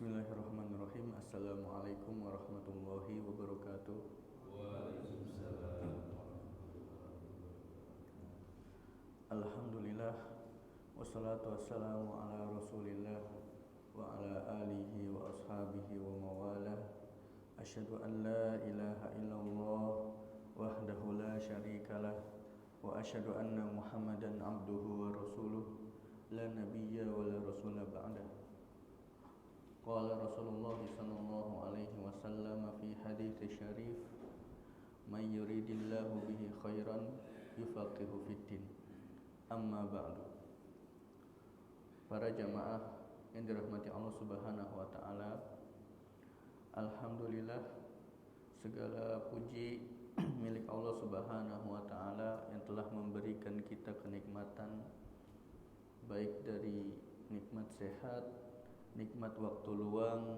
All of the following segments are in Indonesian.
Bismillahirrahmanirrahim. Assalamualaikum warahmatullahi wabarakatuh. Waalaikumsalam. Alhamdulillah, wassalatu wassalamu ala rasulillah wa ala alihi wa ashabihi wa mawalah. Asyhadu an la ilaha illallah wahdahu la syarikalah wa asyhadu anna Muhammadan abduhu wa rasuluh la nabiyya wa la rasula ba'dah. Qala Rasulullah sallallahu alaihi wasallam fi hadits syarif, "Man yuridillahu bihi khairan yufaqihu fiddin." Amma ba'du. Para jamaah yang dirahmati Allah Subhanahu wa taala, alhamdulillah segala puji milik Allah Subhanahu wa taala yang telah memberikan kita kenikmatan baik dari nikmat sehat, nikmat waktu luang,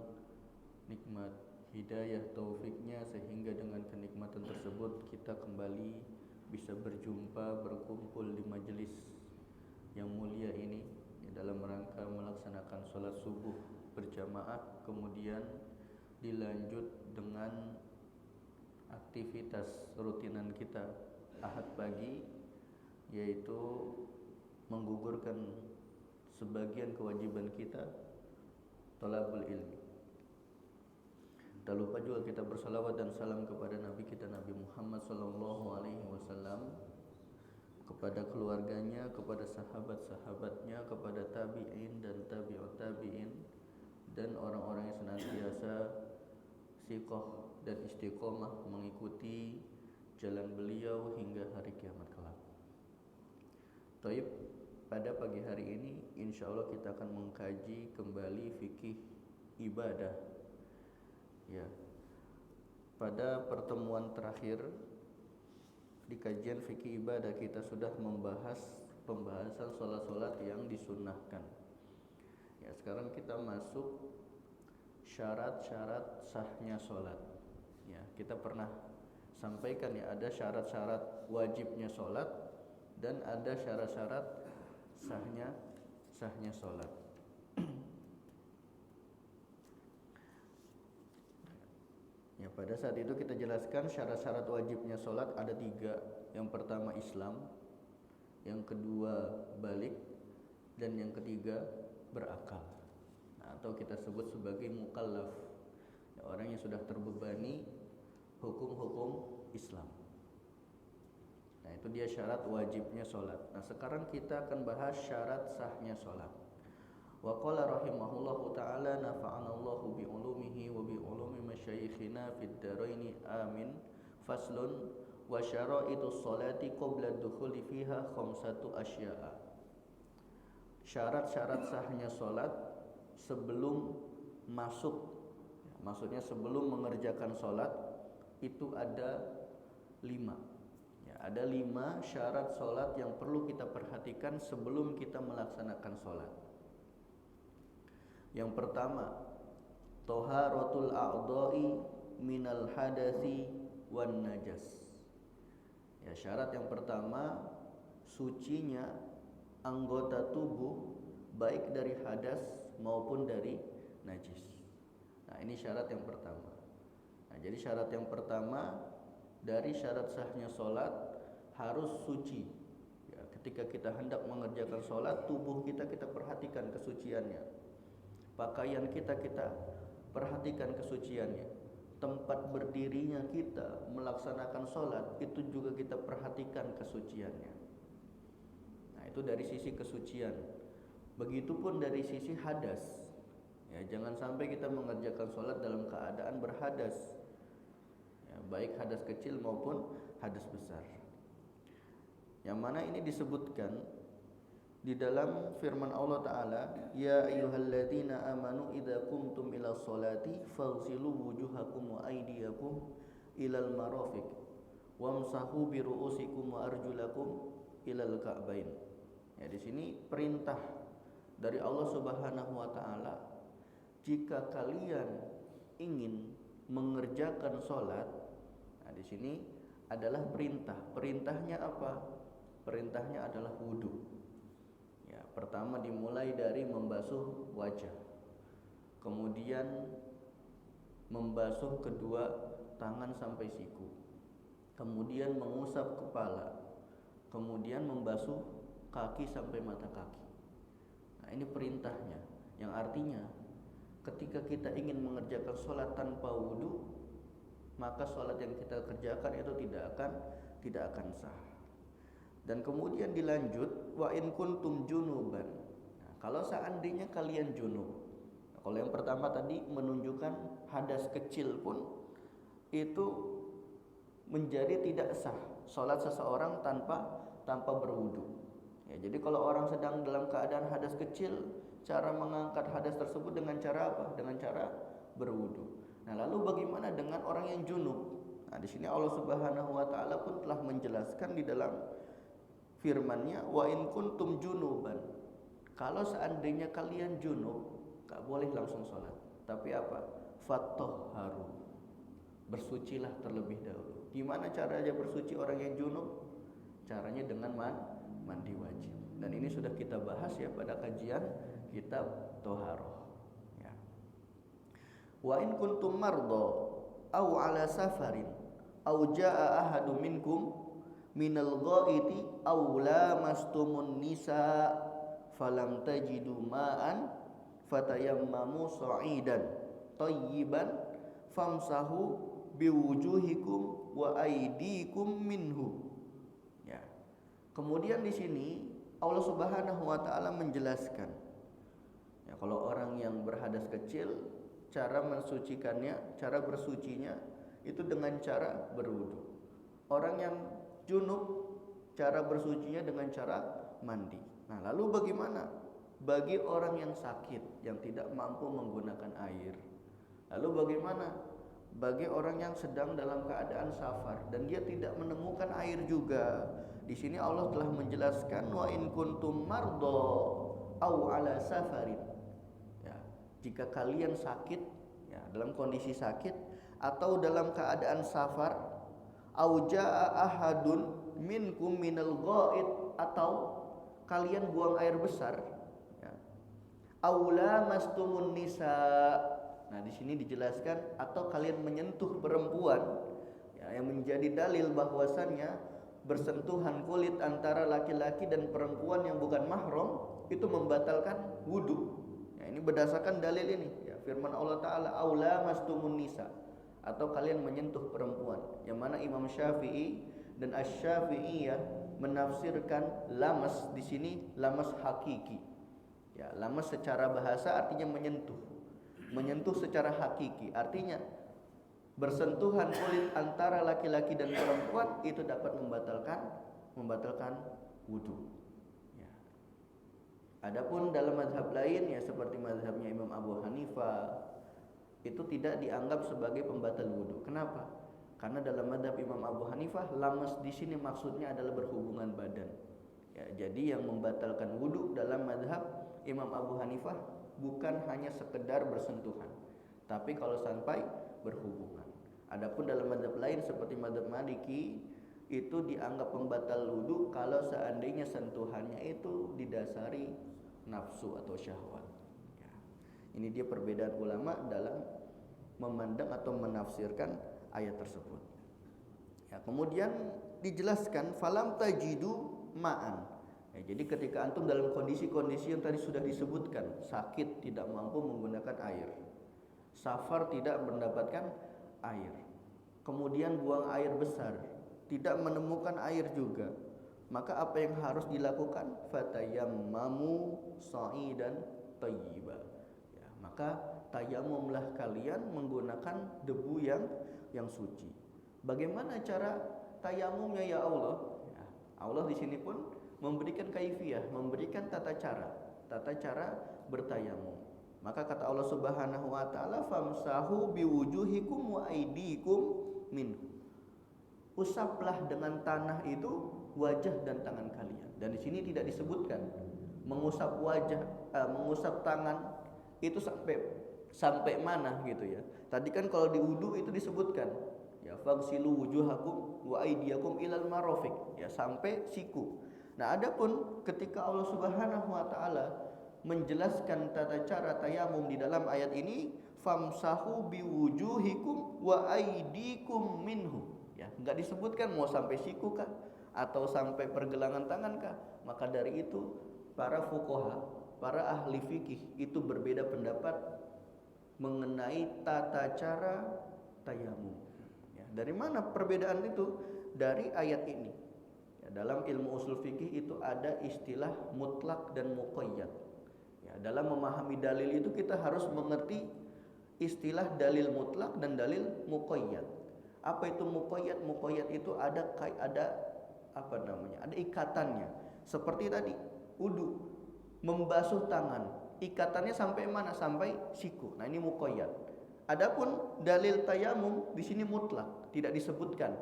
nikmat hidayah taufiknya, sehingga dengan kenikmatan tersebut kita kembali bisa berjumpa, berkumpul di majelis yang mulia ini dalam rangka melaksanakan sholat subuh berjamaah, kemudian dilanjut dengan aktivitas rutinan kita Ahad pagi, yaitu menggugurkan sebagian kewajiban kita, thalabul ilmi. Tak lupa juga kita bersalawat dan salam kepada Nabi kita Nabi Muhammad sallallahu alaihi wasallam, kepada keluarganya, kepada sahabat-sahabatnya, kepada tabi'in dan tabi'ut tabi'in, dan orang-orang yang senantiasa siqah dan istiqomah mengikuti jalan beliau hingga hari kiamat kelak. Taib, pada pagi hari ini insyaallah kita akan mengkaji kembali fikih ibadah. Ya, pada pertemuan terakhir di kajian fikih ibadah kita sudah membahas pembahasan sholat-sholat yang disunnahkan. Ya, sekarang kita masuk syarat-syarat sahnya sholat. Ya, kita pernah sampaikan ya, ada syarat-syarat wajibnya sholat dan ada syarat-syarat sahnya sholat. Ya, pada saat itu kita jelaskan syarat-syarat wajibnya sholat ada 3. Yang pertama Islam, yang kedua balik, dan yang ketiga berakal. Atau kita sebut sebagai mukallaf, ya, orang yang sudah terbebani hukum-hukum Islam. Nah, itu dia syarat wajibnya sholat. Nah, sekarang kita akan bahas syarat sahnya sholat. Wa qala rahimahullahu ta'ala, nafa'anallahu bi ulumihi wa bi ulumi masyayikhina fid daraini amin. Faslun, wa syara'itus sholati qabla dukhuli fiha khamsatu asya'a. Syarat-syarat sahnya sholat sebelum masuk, ya, maksudnya sebelum mengerjakan sholat itu ada 5. Ya, ada 5 syarat sholat yang perlu kita perhatikan sebelum kita melaksanakan sholat. Yang pertama, thaharatul a'dha'i minal hadasi wan najas. Ya, syarat yang pertama, sucinya anggota tubuh baik dari hadas maupun dari najis. Nah, ini syarat yang pertama. Nah, jadi syarat yang pertama dari syarat sahnya sholat harus suci. Ya, ketika kita hendak mengerjakan sholat, tubuh kita perhatikan kesuciannya. Pakaian kita perhatikan kesuciannya. Tempat berdirinya kita melaksanakan sholat itu juga kita perhatikan kesuciannya. Nah, itu dari sisi kesucian. Begitupun dari sisi hadas. Ya, jangan sampai kita mengerjakan sholat dalam keadaan berhadas. Ya, baik hadas kecil maupun hadas besar. Yang mana ini disebutkan di dalam firman Allah Ta'ala, ya ayyuhalladzina amanu idza qumtum ila sholati faghsilu wujuhakum wa aydiyakum ilal marafiq wamsahu bi ru'usikum wa arjulakum ilal ka'bain. Ya, di sini perintah dari Allah Subhanahu wa taala, jika kalian ingin mengerjakan sholat. Nah, di sini adalah perintah. Perintahnya apa? Perintahnya adalah wudu. Ya, pertama dimulai dari membasuh wajah. kemudian membasuh kedua tangan sampai siku, kemudian mengusap kepala, kemudian membasuh kaki sampai mata kaki. Nah, ini perintahnya, yang artinya ketika kita ingin mengerjakan sholat tanpa wudu, maka sholat yang kita kerjakan itu tidak akan sah. Dan kemudian dilanjut, wa in kuntum junuban. Nah, kalau seandainya kalian junub. Nah, kalau yang pertama tadi menunjukkan hadas kecil pun itu menjadi tidak sah sholat seseorang tanpa berwudu. Ya, jadi kalau orang sedang dalam keadaan hadas kecil, cara mengangkat hadas tersebut dengan cara apa? Dengan cara berwudu. Nah, lalu bagaimana dengan orang yang junub? Nah, di sini Allah Subhanahu wa taala pun telah menjelaskan di dalam firman-Nya, wa in kuntum junuban. Kalau seandainya kalian junub, enggak boleh langsung sholat. Tapi apa? Fattahharu. Bersucilah terlebih dahulu. Gimana caranya bersuci orang yang junub? Caranya dengan mandi wajib. Dan ini sudah kita bahas ya pada kajian kitab Thaharah. Ya. Wa in kuntum marda aw ala safarin aw jaa ahadum minkum minal ghaiti aw lamastumun nisa falam tajidu ma'an fatayammamu sa'idan thayyiban famsahu biwujuhikum wa aydikum minhu. Ya. Kemudian di sini Allah Subhanahu wa taala menjelaskan, ya, kalau orang yang berhadas kecil, cara mensucikannya, cara bersucinya itu dengan cara berwudu. Orang yang junub, cara bersucinya dengan cara mandi. Nah, lalu bagaimana bagi orang yang sakit, yang tidak mampu menggunakan air? Lalu bagaimana bagi orang yang sedang dalam keadaan safar dan dia tidak menemukan air juga? Di sini Allah telah menjelaskan, wa in kuntum mardo aw ala safarin. Ya, jika kalian sakit, ya, dalam kondisi sakit atau dalam keadaan safar, au jaa ahadun minkum minal ghaid, atau kalian buang air besar, ya, aula mastumun nisa. Nah, di sini dijelaskan atau kalian menyentuh perempuan, ya, yang menjadi dalil bahwasannya bersentuhan kulit antara laki-laki dan perempuan yang bukan mahram itu membatalkan wudu. Ya, ini berdasarkan dalil ini, ya, firman Allah Taala, aula mastumun nisa, atau kalian menyentuh perempuan. Yang mana Imam Syafi'i dan Asy-Syafi'iyah menafsirkan lamas di sini lamas hakiki. Ya, lamas secara bahasa artinya menyentuh. Menyentuh secara hakiki artinya bersentuhan kulit antara laki-laki dan perempuan itu dapat membatalkan wudu. Ya. Adapun dalam mazhab lain, ya, seperti mazhabnya Imam Abu Hanifah, itu tidak dianggap sebagai pembatal wudu. Kenapa? Karena dalam mazhab Imam Abu Hanifah, lamas di sini maksudnya adalah berhubungan badan. Ya, jadi yang membatalkan wudu dalam mazhab Imam Abu Hanifah bukan hanya sekedar bersentuhan, tapi kalau sampai berhubungan. Adapun dalam mazhab lain seperti mazhab Maliki, itu dianggap pembatal wudu kalau seandainya sentuhannya itu didasari nafsu atau syahwat. Ya. Ini dia perbedaan ulama dalam memandang atau menafsirkan ayat tersebut. Ya, kemudian dijelaskan falam tajidu ma'an. Ya, jadi ketika antum dalam kondisi-kondisi yang tadi sudah disebutkan, sakit tidak mampu menggunakan air, safar tidak mendapatkan air, kemudian buang air besar, tidak menemukan air juga, maka apa yang harus dilakukan? Fatayammamu sa'idan thayyiba. Ya, maka tayamumlah kalian menggunakan debu yang suci. Bagaimana cara tayamumnya ya Allah? Ya, Allah di sini pun memberikan kaifiyah, memberikan tata cara bertayamum. Maka kata Allah Subhanahu wa taala, famsahu biwujuhikum wa aydikum minhu. Usaplah dengan tanah itu wajah dan tangan kalian. Dan di sini tidak disebutkan mengusap wajah, mengusap tangan itu sampai mana gitu ya. Tadi kan kalau di wudu itu disebutkan, ya, fagsilu wujuhakum wa aydiyakum ilal marafiq, ya, sampai siku. Nah, adapun ketika Allah Subhanahu wa taala menjelaskan tata cara tayamum di dalam ayat ini, famsahu biwujuhikum wa aidikum minhu. Ya, enggak disebutkan mau sampai siku kah atau sampai pergelangan tangan kah. Maka dari itu para fuqaha, para ahli fikih itu berbeda pendapat mengenai tata cara tayamum. Ya, dari mana perbedaan itu? Dari ayat ini. Ya, dalam ilmu usul fikih itu ada istilah mutlak dan muqayyad. Ya, dalam memahami dalil itu kita harus mengerti istilah dalil mutlak dan dalil muqayyad. Apa itu muqayyad? Muqayyad itu ada apa namanya? Ada ikatannya. Seperti tadi, wudu, membasuh tangan, ikatannya sampai mana? Sampai siku. Nah, ini muqayyad. Adapun dalil tayamum di sini mutlak, tidak disebutkan.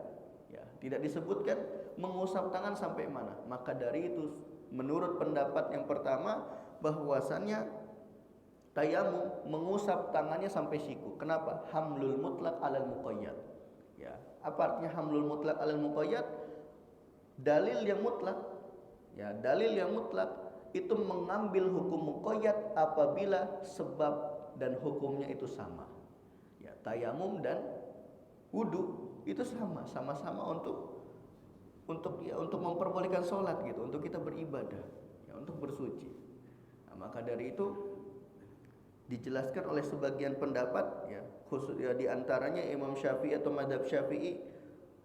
Ya, tidak disebutkan mengusap tangan sampai mana. Maka dari itu, menurut pendapat yang pertama, bahwasannya tayamum mengusap tangannya sampai siku. Kenapa? Hamlul mutlak alal muqayyad. Ya, apa artinya hamlul mutlak alal muqayyad? Dalil yang mutlak, ya, dalil yang mutlak itu mengambil hukum muqayyad apabila sebab dan hukumnya itu sama. Ya, tayamum dan wudu itu sama-sama untuk memperbolehkan sholat gitu, untuk kita beribadah, ya, untuk bersuci. Nah, maka dari itu dijelaskan oleh sebagian pendapat, ya, khusus ya, diantaranya Imam Syafi'i atau Madzhab Syafi'i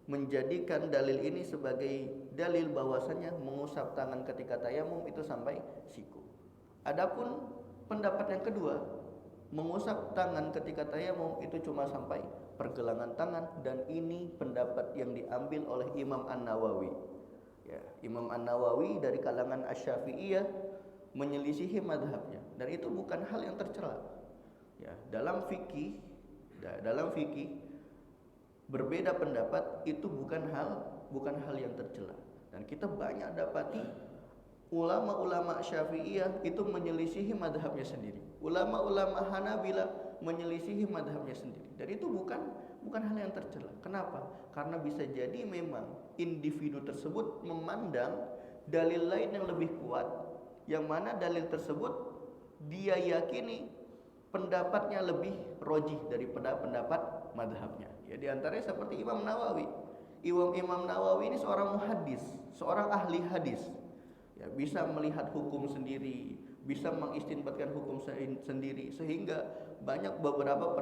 menjadikan dalil ini sebagai dalil bahwasanya mengusap tangan ketika tayamum itu sampai siku. Adapun pendapat yang kedua, mengusap tangan ketika tayamum itu cuma sampai pergelangan tangan, dan ini pendapat yang diambil oleh Imam An-Nawawi. Ya, Imam An-Nawawi dari kalangan Asy-Syafi'iyah menyelisihi madhabnya, dan itu bukan hal yang tercela. Ya, dalam fikih berbeda pendapat itu bukan hal yang tercela, dan kita banyak dapati ulama-ulama Syafi'iyah itu menyelisihi madhabnya sendiri, ulama-ulama Hanabilah menyelisihi madhabnya sendiri, dan itu bukan hal yang tercela. Kenapa? Karena bisa jadi memang individu tersebut memandang dalil lain yang lebih kuat, yang mana dalil tersebut dia yakini pendapatnya lebih rojih daripada pendapat madhabnya. Ya, diantaranya seperti Imam Nawawi. Imam Nawawi ini seorang muhaddis, seorang ahli hadis. Ya, bisa melihat hukum sendiri, bisa mengistinbatkan hukum sendiri, sehingga banyak beberapa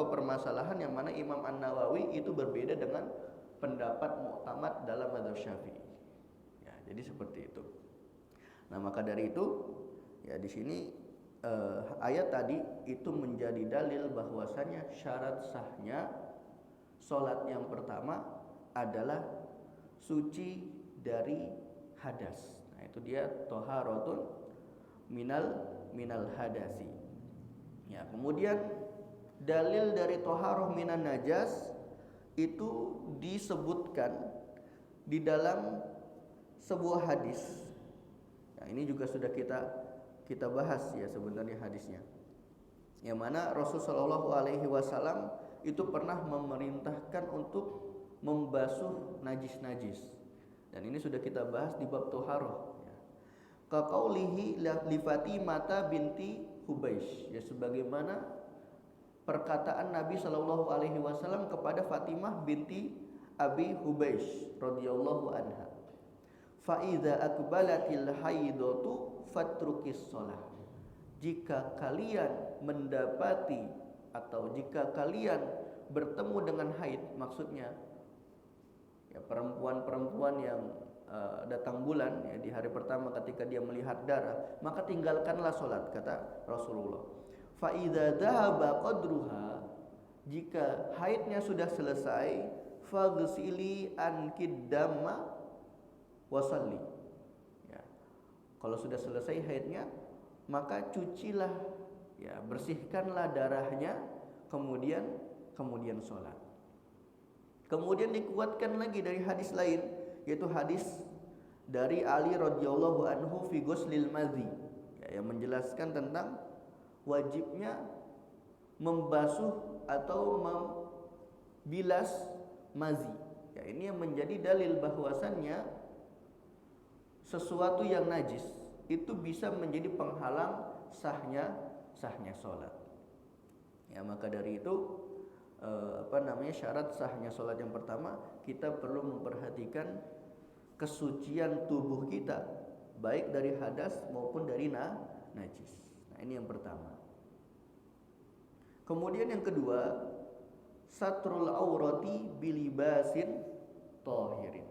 permasalahan yang mana Imam An-Nawawi itu berbeda dengan pendapat mu'tamad dalam mazhab Syafi'i. Ya, jadi seperti itu. Nah, maka dari itu, ya, di sini ayat tadi itu menjadi dalil bahwasanya syarat sahnya sholat yang pertama adalah suci dari hadas. Nah, itu dia toharatun minal hadasi. Ya, kemudian dalil dari toharoh minan najas itu disebutkan di dalam sebuah hadis. Nah, ini juga sudah kita bahas ya sebenarnya hadisnya, yang mana Rasulullah SAW itu pernah memerintahkan untuk membasuh najis-najis, dan ini sudah kita bahas di bab toharoh. Ya. Kaqaulihi li Fatimah binti Hubaish, ya, sebagaimana perkataan Nabi SAW kepada Fatimah binti Abi Hubaish radhiyallahu anha. Fa idza aqbalatil haidatu fatrukis shalah. Jika kalian mendapati atau jika kalian bertemu dengan haid, maksudnya ya perempuan-perempuan yang datang bulan, ya, di hari pertama ketika dia melihat darah, maka tinggalkanlah sholat, kata Rasulullah. Fa idza dhahaba qadruha, jika haidnya sudah selesai, faghsili ankid damma wasalli. Ya, kalau sudah selesai haidnya, maka cucilah, ya, bersihkanlah darahnya, kemudian sholat. Kemudian dikuatkan lagi dari hadis lain, yaitu hadis dari Ali radhiyallahu anhu fi ghuslil madhi, ya, yang menjelaskan tentang wajibnya membasuh atau membilas mazi. Ya, ini yang menjadi dalil bahwasannya sesuatu yang najis itu bisa menjadi penghalang sahnya sholat. Ya, maka dari itu syarat sahnya sholat yang pertama, kita perlu memperhatikan kesucian tubuh kita, baik dari hadas maupun dari najis. Nah, ini yang pertama. Kemudian yang kedua, satrul aurati bilibasin tahirin.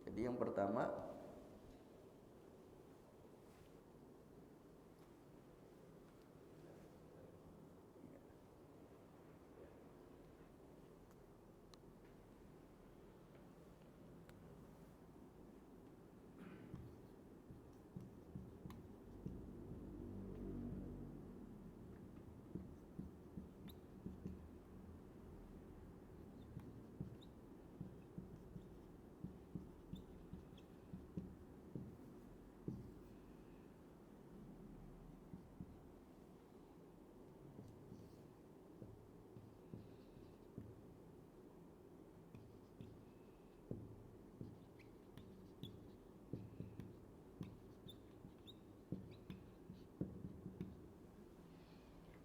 Jadi yang pertama,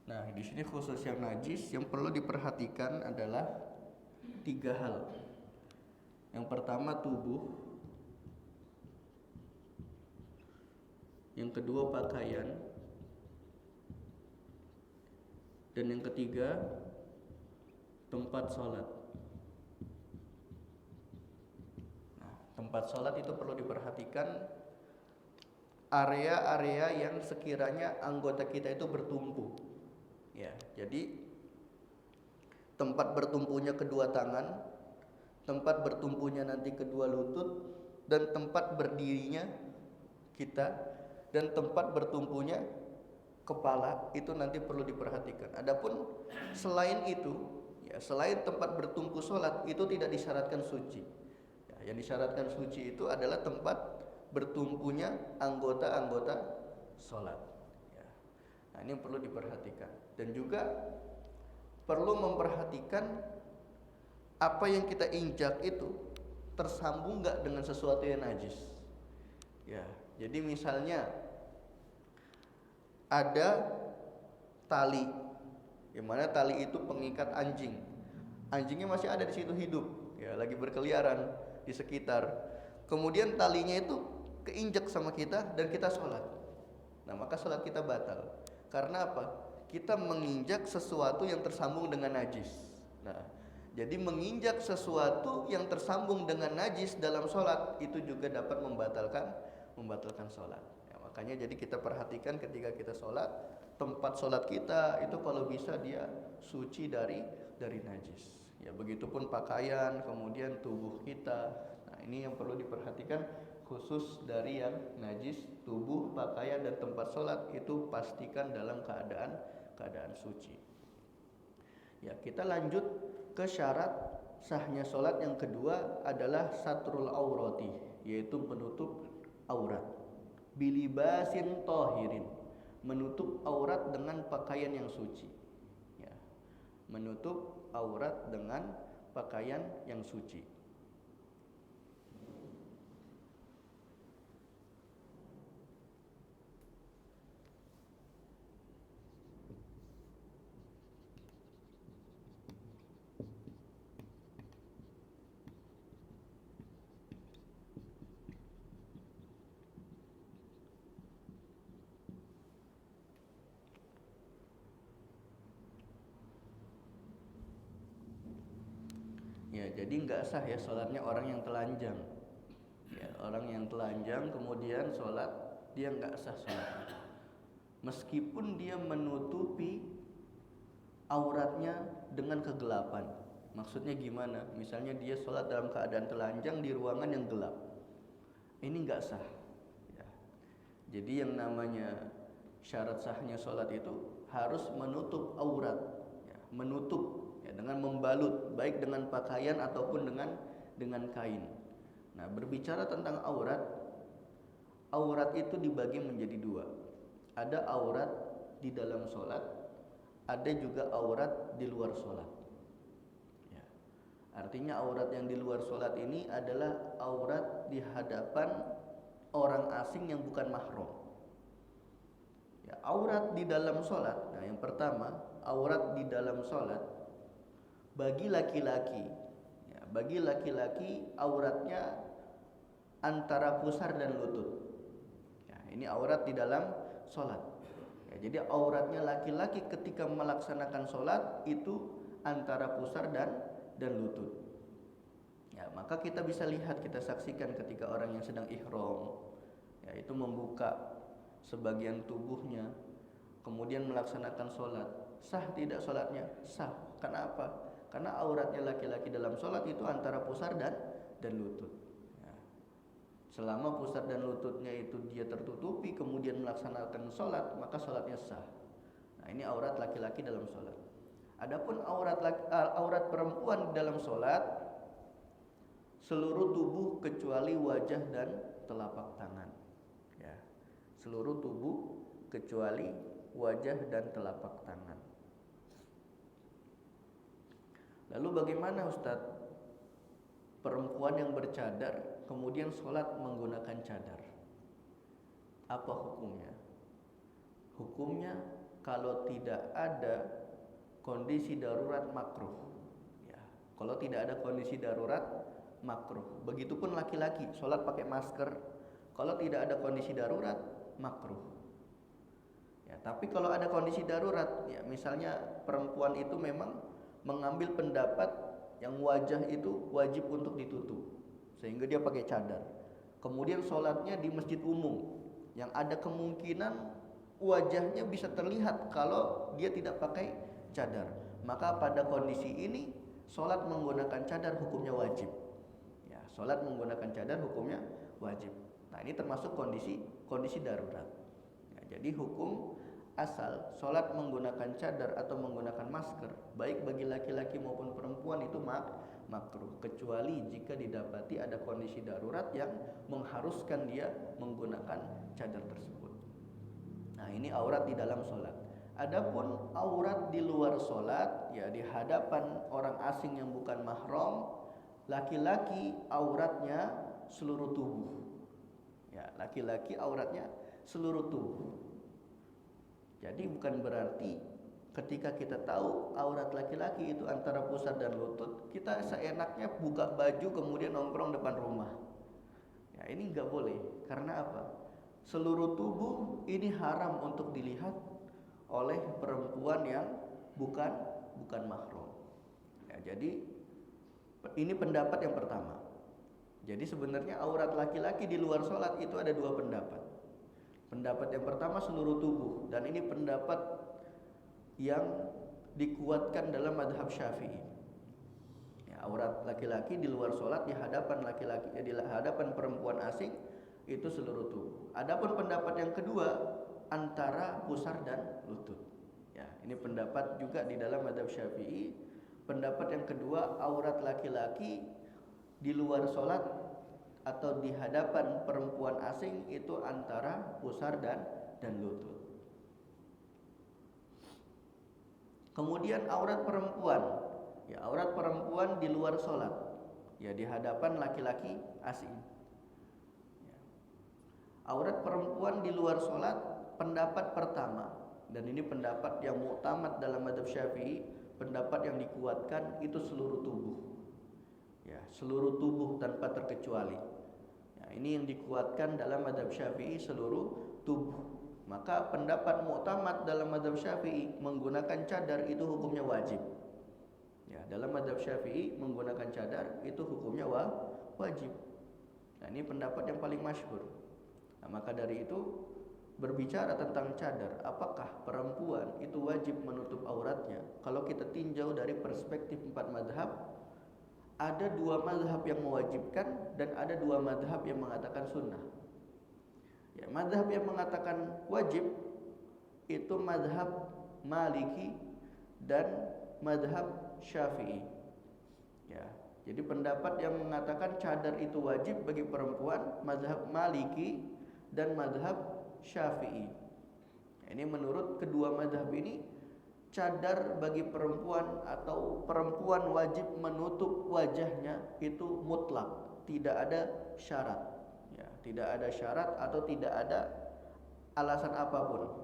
nah di sini khusus yang najis yang perlu diperhatikan adalah 3 hal. Yang pertama tubuh, yang kedua pakaian, dan yang ketiga tempat sholat. Nah, tempat sholat itu perlu diperhatikan area-area yang sekiranya anggota kita itu bertumpu. Ya, jadi tempat bertumpunya kedua tangan, tempat bertumpunya nanti kedua lutut, dan tempat berdirinya kita, dan tempat bertumpunya kepala itu nanti perlu diperhatikan. Adapun selain itu, ya selain tempat bertumpu sholat itu tidak disyaratkan suci. Ya, yang disyaratkan suci itu adalah tempat bertumpunya anggota-anggota sholat. Ya. Nah, ini yang perlu diperhatikan. Dan juga perlu memperhatikan apa yang kita injak itu tersambung nggak dengan sesuatu yang najis. Ya, jadi misalnya ada tali, yang mana tali itu pengikat anjing. Anjingnya masih ada di situ hidup, ya lagi berkeliaran di sekitar. Kemudian talinya itu keinjak sama kita dan kita sholat. Nah, maka sholat kita batal. Karena apa? Kita menginjak sesuatu yang tersambung dengan najis. Nah, jadi menginjak sesuatu yang tersambung dengan najis dalam sholat itu juga dapat membatalkan sholat. Ya, makanya jadi kita perhatikan ketika kita sholat, tempat sholat kita itu kalau bisa dia suci dari najis. Ya, begitupun pakaian, kemudian tubuh kita. Nah, ini yang perlu diperhatikan khusus dari yang najis, tubuh, pakaian, dan tempat sholat itu pastikan dalam keadaan suci. Ya, kita lanjut ke syarat sahnya sholat yang kedua adalah satrul aurati, yaitu menutup aurat. Bilibasin tahirin, menutup aurat dengan pakaian yang suci. Ya, menutup aurat dengan pakaian yang suci. Ya, jadi nggak sah ya sholatnya orang yang telanjang. Ya, orang yang telanjang kemudian sholat, dia nggak sah sholatnya. Meskipun dia menutupi auratnya dengan kegelapan. Maksudnya gimana? Misalnya dia sholat dalam keadaan telanjang di ruangan yang gelap. Ini nggak sah. Ya. Jadi yang namanya syarat sahnya sholat itu harus menutup aurat, ya, menutup dengan membalut, baik dengan pakaian ataupun dengan kain. Nah, berbicara tentang aurat, aurat itu dibagi menjadi 2. Ada aurat di dalam sholat, ada juga aurat di luar sholat. Ya. Artinya aurat yang di luar sholat ini adalah aurat di hadapan orang asing yang bukan mahram. Ya, aurat di dalam sholat. Nah, yang pertama, aurat di dalam sholat bagi laki-laki. Ya, bagi laki-laki auratnya antara pusar dan lutut. Ya, ini aurat di dalam sholat. Ya, jadi auratnya laki-laki ketika melaksanakan sholat itu antara pusar dan lutut. Ya, maka kita bisa lihat, kita saksikan ketika orang yang sedang ihram, ya, itu membuka sebagian tubuhnya, kemudian melaksanakan sholat. Sah tidak sholatnya? Sah. Kenapa? Karena auratnya laki-laki dalam sholat itu antara pusar dan lutut. Ya. Selama pusar dan lututnya itu dia tertutupi, kemudian melaksanakan sholat, maka sholatnya sah. Nah, ini aurat laki-laki dalam sholat. Adapun aurat perempuan dalam sholat, seluruh tubuh kecuali wajah dan telapak tangan. Ya, seluruh tubuh kecuali wajah dan telapak tangan. Lalu bagaimana Ustadz perempuan yang bercadar kemudian sholat menggunakan cadar? Apa hukumnya? Hukumnya kalau tidak ada kondisi darurat makruh. Ya, kalau tidak ada kondisi darurat makruh. Begitupun laki-laki sholat pakai masker. Kalau tidak ada kondisi darurat makruh. Ya, tapi kalau ada kondisi darurat, ya misalnya perempuan itu memang mengambil pendapat yang wajah itu wajib untuk ditutup, sehingga dia pakai cadar. Kemudian sholatnya di masjid umum yang ada kemungkinan wajahnya bisa terlihat kalau dia tidak pakai cadar. Maka pada kondisi ini sholat menggunakan cadar hukumnya wajib. Ya, sholat menggunakan cadar hukumnya wajib. Nah, ini termasuk kondisi darurat. Ya, jadi hukum asal sholat menggunakan cadar atau menggunakan masker, baik bagi laki-laki maupun perempuan, itu makruh, kecuali jika didapati ada kondisi darurat yang mengharuskan dia menggunakan cadar tersebut. Nah, ini aurat di dalam sholat. Adapun aurat di luar sholat, ya di hadapan orang asing yang bukan mahram, laki-laki auratnya seluruh tubuh. Ya, laki-laki auratnya seluruh tubuh. Jadi bukan berarti ketika kita tahu aurat laki-laki itu antara pusar dan lutut, kita seenaknya buka baju kemudian nongkrong depan rumah. Ya, ini nggak boleh. Karena apa? Seluruh tubuh ini haram untuk dilihat oleh perempuan yang bukan mahram. Ya, jadi ini pendapat yang pertama. Jadi sebenarnya aurat laki-laki di luar sholat itu ada dua pendapat. Pendapat yang pertama seluruh tubuh, dan ini pendapat yang dikuatkan dalam madhab Syafi'i. Ya, aurat laki-laki di luar sholat di hadapan laki-laki, di hadapan perempuan asing itu seluruh tubuh. Adapun pendapat yang kedua antara pusar dan lutut. Ya, ini pendapat juga di dalam madhab Syafi'i. Pendapat yang kedua, aurat laki-laki di luar sholat atau di hadapan perempuan asing itu antara pusar dan lutut. Kemudian aurat perempuan, ya aurat perempuan di luar sholat, ya di hadapan laki-laki asing. Ya. Aurat perempuan di luar sholat, pendapat pertama, dan ini pendapat yang mu'tamad dalam madhab Syafi'i, pendapat yang dikuatkan itu seluruh tubuh. Ya, seluruh tubuh tanpa terkecuali. Ini yang dikuatkan dalam madhab Syafi'i, seluruh tubuh. Maka pendapat mu'tamad dalam madhab Syafi'i menggunakan cadar itu hukumnya wajib. Ya, dalam madhab Syafi'i menggunakan cadar itu hukumnya wajib. Nah, ini pendapat yang paling masyhur. Nah, maka dari itu berbicara tentang cadar, apakah perempuan itu wajib menutup auratnya? Kalau kita tinjau dari perspektif 4 madhab, ada 2 mazhab yang mewajibkan dan ada 2 mazhab yang mengatakan sunnah. Ya, mazhab yang mengatakan wajib itu mazhab Maliki dan mazhab Syafi'i. Ya, jadi pendapat yang mengatakan cadar itu wajib bagi perempuan mazhab Maliki dan mazhab Syafi'i. Ini menurut kedua mazhab ini, cadar bagi perempuan atau perempuan wajib menutup wajahnya itu mutlak, tidak ada syarat. Ya, tidak ada syarat atau tidak ada alasan apapun.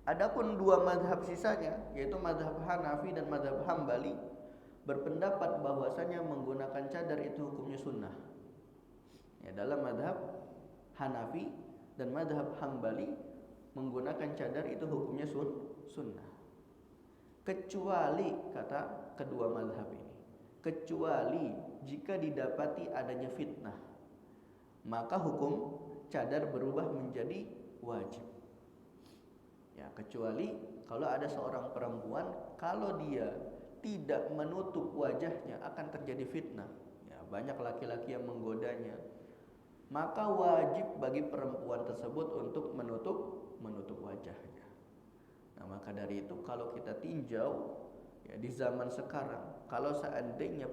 Adapun dua mazhab sisanya, yaitu mazhab Hanafi dan mazhab Hambali, berpendapat bahwasanya menggunakan cadar itu hukumnya sunnah. Ya, dalam mazhab Hanafi dan mazhab Hambali, menggunakan cadar itu hukumnya sunnah. Kecuali, kata kedua mazhab ini, kecuali jika didapati adanya fitnah, maka hukum cadar berubah menjadi wajib. Ya, kecuali kalau ada seorang perempuan, kalau dia tidak menutup wajahnya akan terjadi fitnah. Ya, banyak laki-laki yang menggodanya. Maka wajib bagi perempuan tersebut untuk menutup wajahnya. Nah, maka dari itu kalau kita tinjau ya di zaman sekarang, kalau seandainya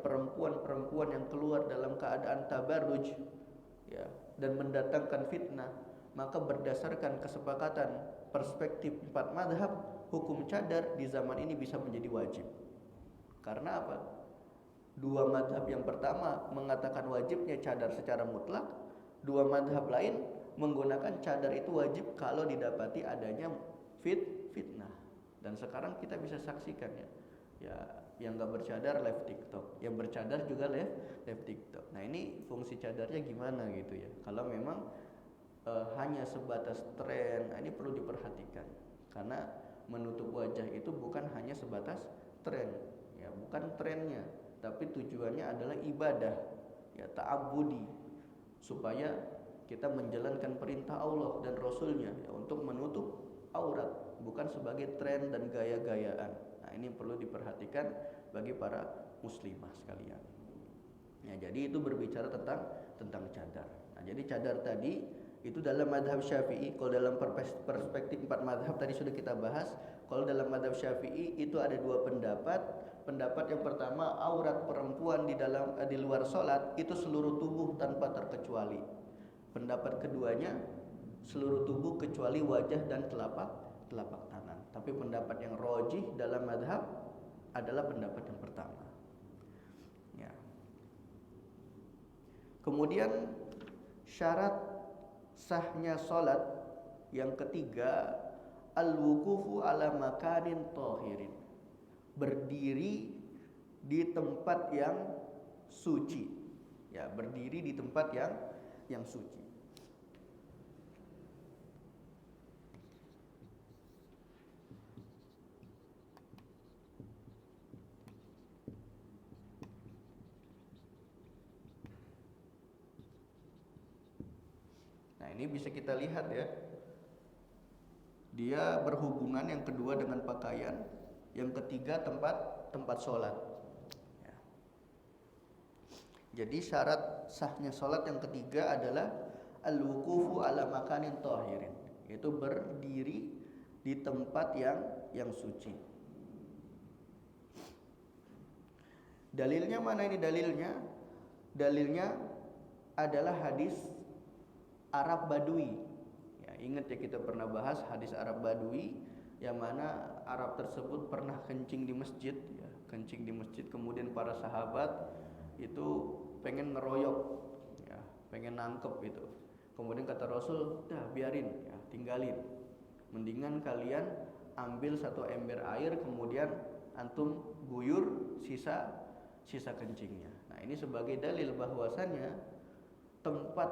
perempuan-perempuan yang keluar dalam keadaan tabarruj ya dan mendatangkan fitnah, maka berdasarkan kesepakatan perspektif 4 mazhab, hukum cadar di zaman ini bisa menjadi wajib. Karena apa? Dua mazhab yang pertama mengatakan wajibnya cadar secara mutlak, dua mazhab lain menggunakan cadar itu wajib kalau didapati adanya fitnah. Dan sekarang kita bisa saksikan ya yang nggak bercadar live TikTok, yang bercadar juga live TikTok. Nah, ini fungsi cadarnya gimana gitu ya? Kalau memang hanya sebatas tren, ini perlu diperhatikan. Karena menutup wajah itu bukan hanya sebatas tren, ya bukan trennya, tapi tujuannya adalah ibadah, ya ta'abbudi, supaya kita menjalankan perintah Allah dan Rasulnya ya, untuk menutup aurat, bukan sebagai tren dan gaya-gayaan. Nah, ini perlu diperhatikan bagi para muslimah sekalian. Ya, jadi itu berbicara tentang cadar. Nah, jadi cadar tadi itu dalam madhab Syafi'i. Kalau dalam perspektif 4 madhab tadi sudah kita bahas. Kalau dalam madhab Syafi'i itu ada dua pendapat. Pendapat yang pertama, aurat perempuan di luar sholat itu seluruh tubuh tanpa terkecuali. Pendapat keduanya, seluruh tubuh kecuali wajah dan telapak tangan. Tapi pendapat yang rajih dalam madhab adalah pendapat yang pertama. Ya. Kemudian syarat sahnya sholat yang ketiga, al-wukufu ala makanin tahirin, berdiri di tempat yang suci. Ya, berdiri di tempat yang suci. Nah, ini bisa kita lihat ya. Dia berhubungan yang kedua dengan pakaian, yang ketiga tempat sholat. Ya. Jadi syarat sahnya sholat yang ketiga adalah al-wukufu ala makanin tahirin, yaitu berdiri di tempat yang suci. Dalilnya mana ini dalilnya? Dalilnya adalah hadis Arab Badui. Ya, ingat ya, kita pernah bahas hadis Arab Badui yang mana Arab tersebut pernah kencing di masjid, ya, kencing di masjid, kemudian para sahabat itu pengen ngeroyok, ya, pengen nangkep itu. Kemudian kata Rasul, dah biarin, ya, tinggalin. Mendingan kalian ambil satu ember air, kemudian antum guyur sisa kencingnya. Nah, ini sebagai dalil bahwasannya tempat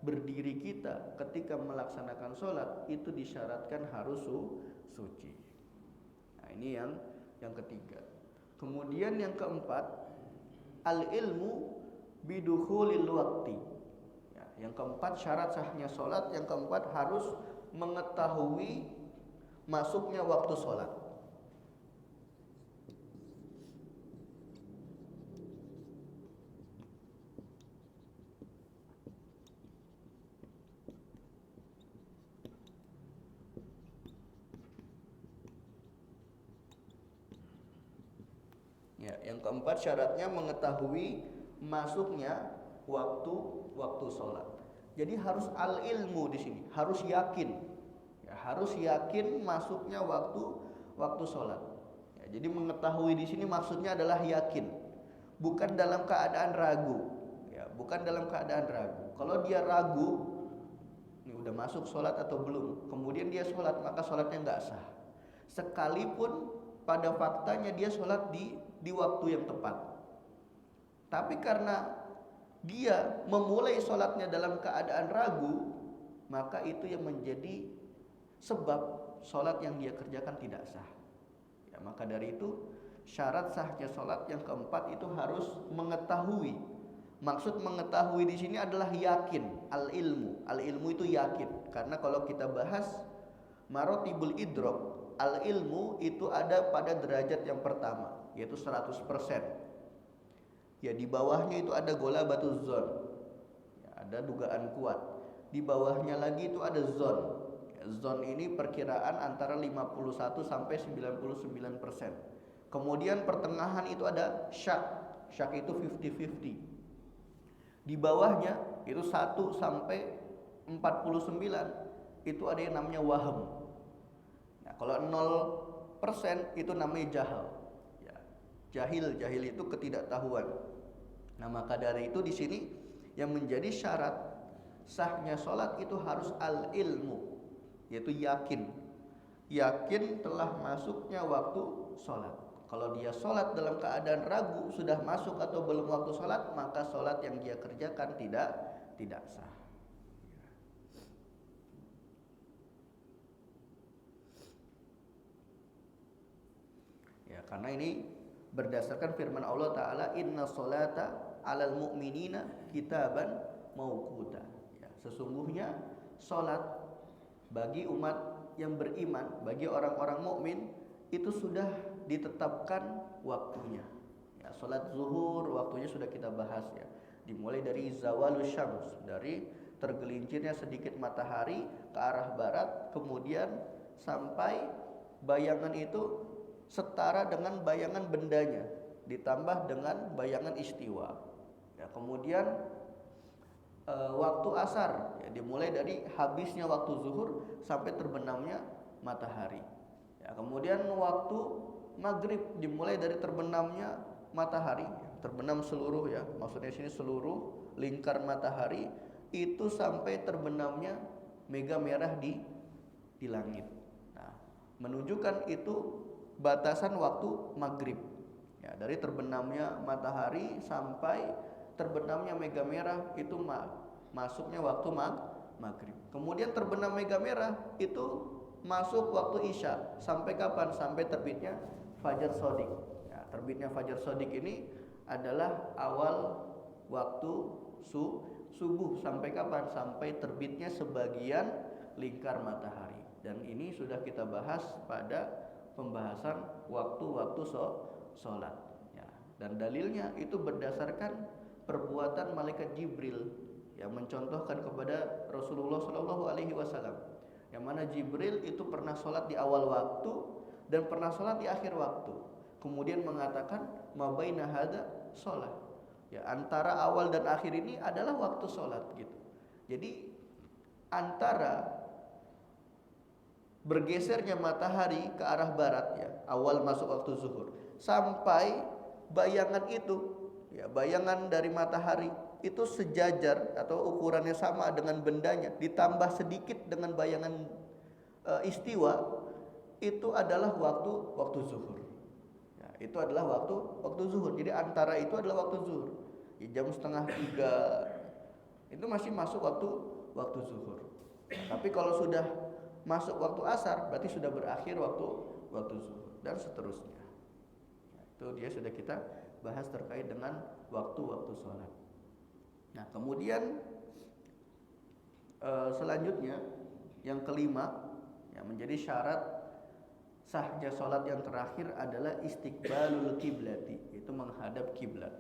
berdiri kita ketika melaksanakan sholat itu disyaratkan harus suci. Nah, ini yang ketiga. Kemudian yang keempat, al-ilmu bidukhulil waqti. Ya, yang keempat syarat sahnya sholat, yang keempat harus mengetahui masuknya waktu sholat. Ya, yang keempat syaratnya mengetahui masuknya waktu sholat. Jadi harus al-ilmu di sini, harus yakin. Ya, harus yakin masuknya waktu sholat. Ya, jadi mengetahui di sini maksudnya adalah yakin, bukan dalam keadaan ragu. bukan dalam keadaan ragu. Kalau dia ragu, ini udah masuk sholat atau belum, kemudian dia sholat, maka sholatnya nggak sah. Sekalipun pada faktanya dia sholat di waktu yang tepat, tapi karena dia memulai sholatnya dalam keadaan ragu, maka itu yang menjadi sebab sholat yang dia kerjakan tidak sah. Ya, maka dari itu syarat sahnya sholat yang keempat itu harus mengetahui. Maksud mengetahui di sini adalah yakin, al-ilmu. Al-ilmu itu yakin. Karena kalau kita bahas marotibul idrok, al-ilmu itu ada pada derajat yang pertama, yaitu 100%. Ya, di bawahnya itu ada golabatuz zon. Ya, ada dugaan kuat. Di bawahnya lagi itu ada zon. Ya, zon ini perkiraan antara 51 sampai 99%. Kemudian pertengahan itu ada syak. Syak itu 50-50. Di bawahnya itu 1 sampai 49 itu ada yang namanya waham. Nah, kalau 0% itu namanya jahal. Ya, jahil itu ketidaktahuan. Nah, maka dari itu di sini yang menjadi syarat sahnya sholat itu harus al-ilmu, yaitu yakin. Yakin telah masuknya waktu sholat. Kalau dia sholat dalam keadaan ragu sudah masuk atau belum waktu sholat, maka sholat yang dia kerjakan tidak sah. Ya, karena ini berdasarkan firman Allah Ta'ala, inna sholata alal mu'minina kitaban mauquta. Ya, sesungguhnya sholat bagi umat yang beriman, bagi orang-orang mukmin itu sudah ditetapkan waktunya. Ya, sholat zuhur waktunya sudah kita bahas ya. Dimulai dari zawalus syams, dari tergelincirnya sedikit matahari ke arah barat, kemudian sampai bayangan itu setara dengan bayangan bendanya, ditambah dengan bayangan istiwa. Ya, kemudian waktu asar ya, dimulai dari habisnya waktu zuhur sampai terbenamnya matahari. Ya, kemudian waktu maghrib dimulai dari terbenamnya matahari, terbenam seluruh ya, maksudnya sini seluruh lingkar matahari itu sampai terbenamnya mega merah di langit. Nah, menunjukkan itu batasan waktu maghrib. Ya, dari terbenamnya matahari sampai terbenamnya mega merah itu masuknya waktu maghrib. Kemudian terbenam mega merah itu masuk waktu isya. Sampai kapan? Sampai terbitnya fajar shodiq. Ya, terbitnya fajar shodiq ini adalah awal waktu subuh. Sampai kapan? Sampai terbitnya sebagian lingkar matahari. Dan ini sudah kita bahas pada pembahasan waktu-waktu sholat. Ya, dan dalilnya itu berdasarkan perbuatan malaikat Jibril yang mencontohkan kepada Rasulullah SAW. Yang mana Jibril itu pernah sholat di awal waktu dan pernah sholat di akhir waktu. Kemudian mengatakan mabaina hada sholat. Ya, antara awal dan akhir ini adalah waktu sholat gitu. Jadi antara bergesernya matahari ke arah barat ya, awal masuk waktu zuhur, sampai bayangan itu ya, bayangan dari matahari itu sejajar atau ukurannya sama dengan bendanya, ditambah sedikit dengan bayangan istiwa, itu adalah waktu zuhur. Ya, itu adalah waktu zuhur. Jadi antara itu adalah waktu zuhur. Ya, jam 2:30 itu masih masuk waktu zuhur. Tapi kalau sudah masuk waktu asar berarti sudah berakhir waktu zuhur dan seterusnya. Ya, itu dia sudah kita bahas terkait dengan waktu-waktu sholat. Nah, kemudian selanjutnya yang kelima yang menjadi syarat sahnya sholat yang terakhir adalah istiqbalul kiblati, itu menghadap kiblat.